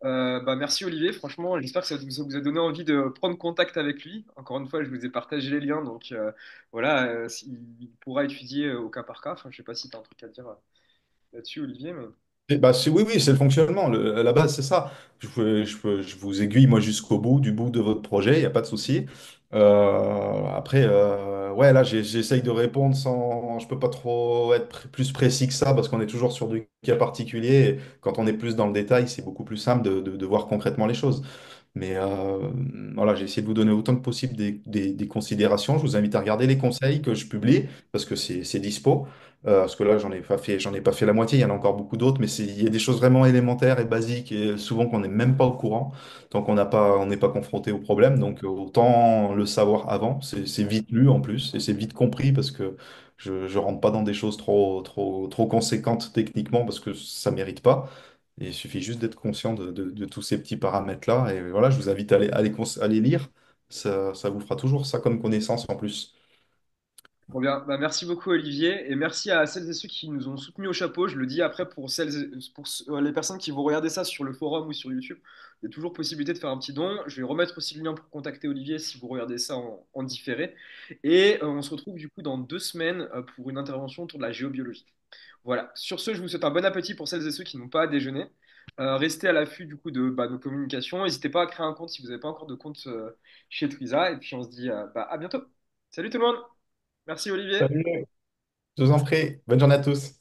Bah merci Olivier, franchement j'espère que ça vous a donné envie de prendre contact avec lui. Encore une fois, je vous ai partagé les liens, donc voilà, il pourra étudier au cas par cas. Enfin, je sais pas si tu as un truc à dire là-dessus Olivier, mais... Bah, oui, oui, c'est le fonctionnement. À la base, c'est ça. Je vous aiguille, moi, jusqu'au bout, du bout de votre projet, il n'y a pas de souci. Après, ouais, là, j'essaye de répondre sans. Je peux pas trop être plus précis que ça parce qu'on est toujours sur du cas particulier. Et quand on est plus dans le détail, c'est beaucoup plus simple de voir concrètement les choses. Mais voilà, j'ai essayé de vous donner autant que possible des considérations. Je vous invite à regarder les conseils que je publie parce que c'est dispo. Parce que là, j'en ai pas fait la moitié. Il y en a encore beaucoup d'autres, mais il y a des choses vraiment élémentaires et basiques et souvent qu'on n'est même pas au courant tant on n'est pas confronté au problème. Donc autant le savoir avant. C'est vite lu en plus et c'est vite compris parce que je rentre pas dans des choses trop conséquentes techniquement parce que ça mérite pas. Et il suffit juste d'être conscient de tous ces petits paramètres-là. Et voilà, je vous invite à les lire. Ça vous fera toujours ça comme connaissance en plus. Trop bien. Bah, merci beaucoup Olivier et merci à celles et ceux qui nous ont soutenus au chapeau. Je le dis après les personnes qui vont regarder ça sur le forum ou sur YouTube, il y a toujours possibilité de faire un petit don. Je vais remettre aussi le lien pour contacter Olivier si vous regardez ça en différé. Et on se retrouve du coup dans 2 semaines pour une intervention autour de la géobiologie. Voilà. Sur ce, je vous souhaite un bon appétit pour celles et ceux qui n'ont pas à déjeuner. Restez à l'affût du coup de nos communications. N'hésitez pas à créer un compte si vous n'avez pas encore de compte chez Twiza. Et puis on se dit à bientôt. Salut tout le monde. Merci Olivier. Salut. Je vous en prie. Bonne journée à tous.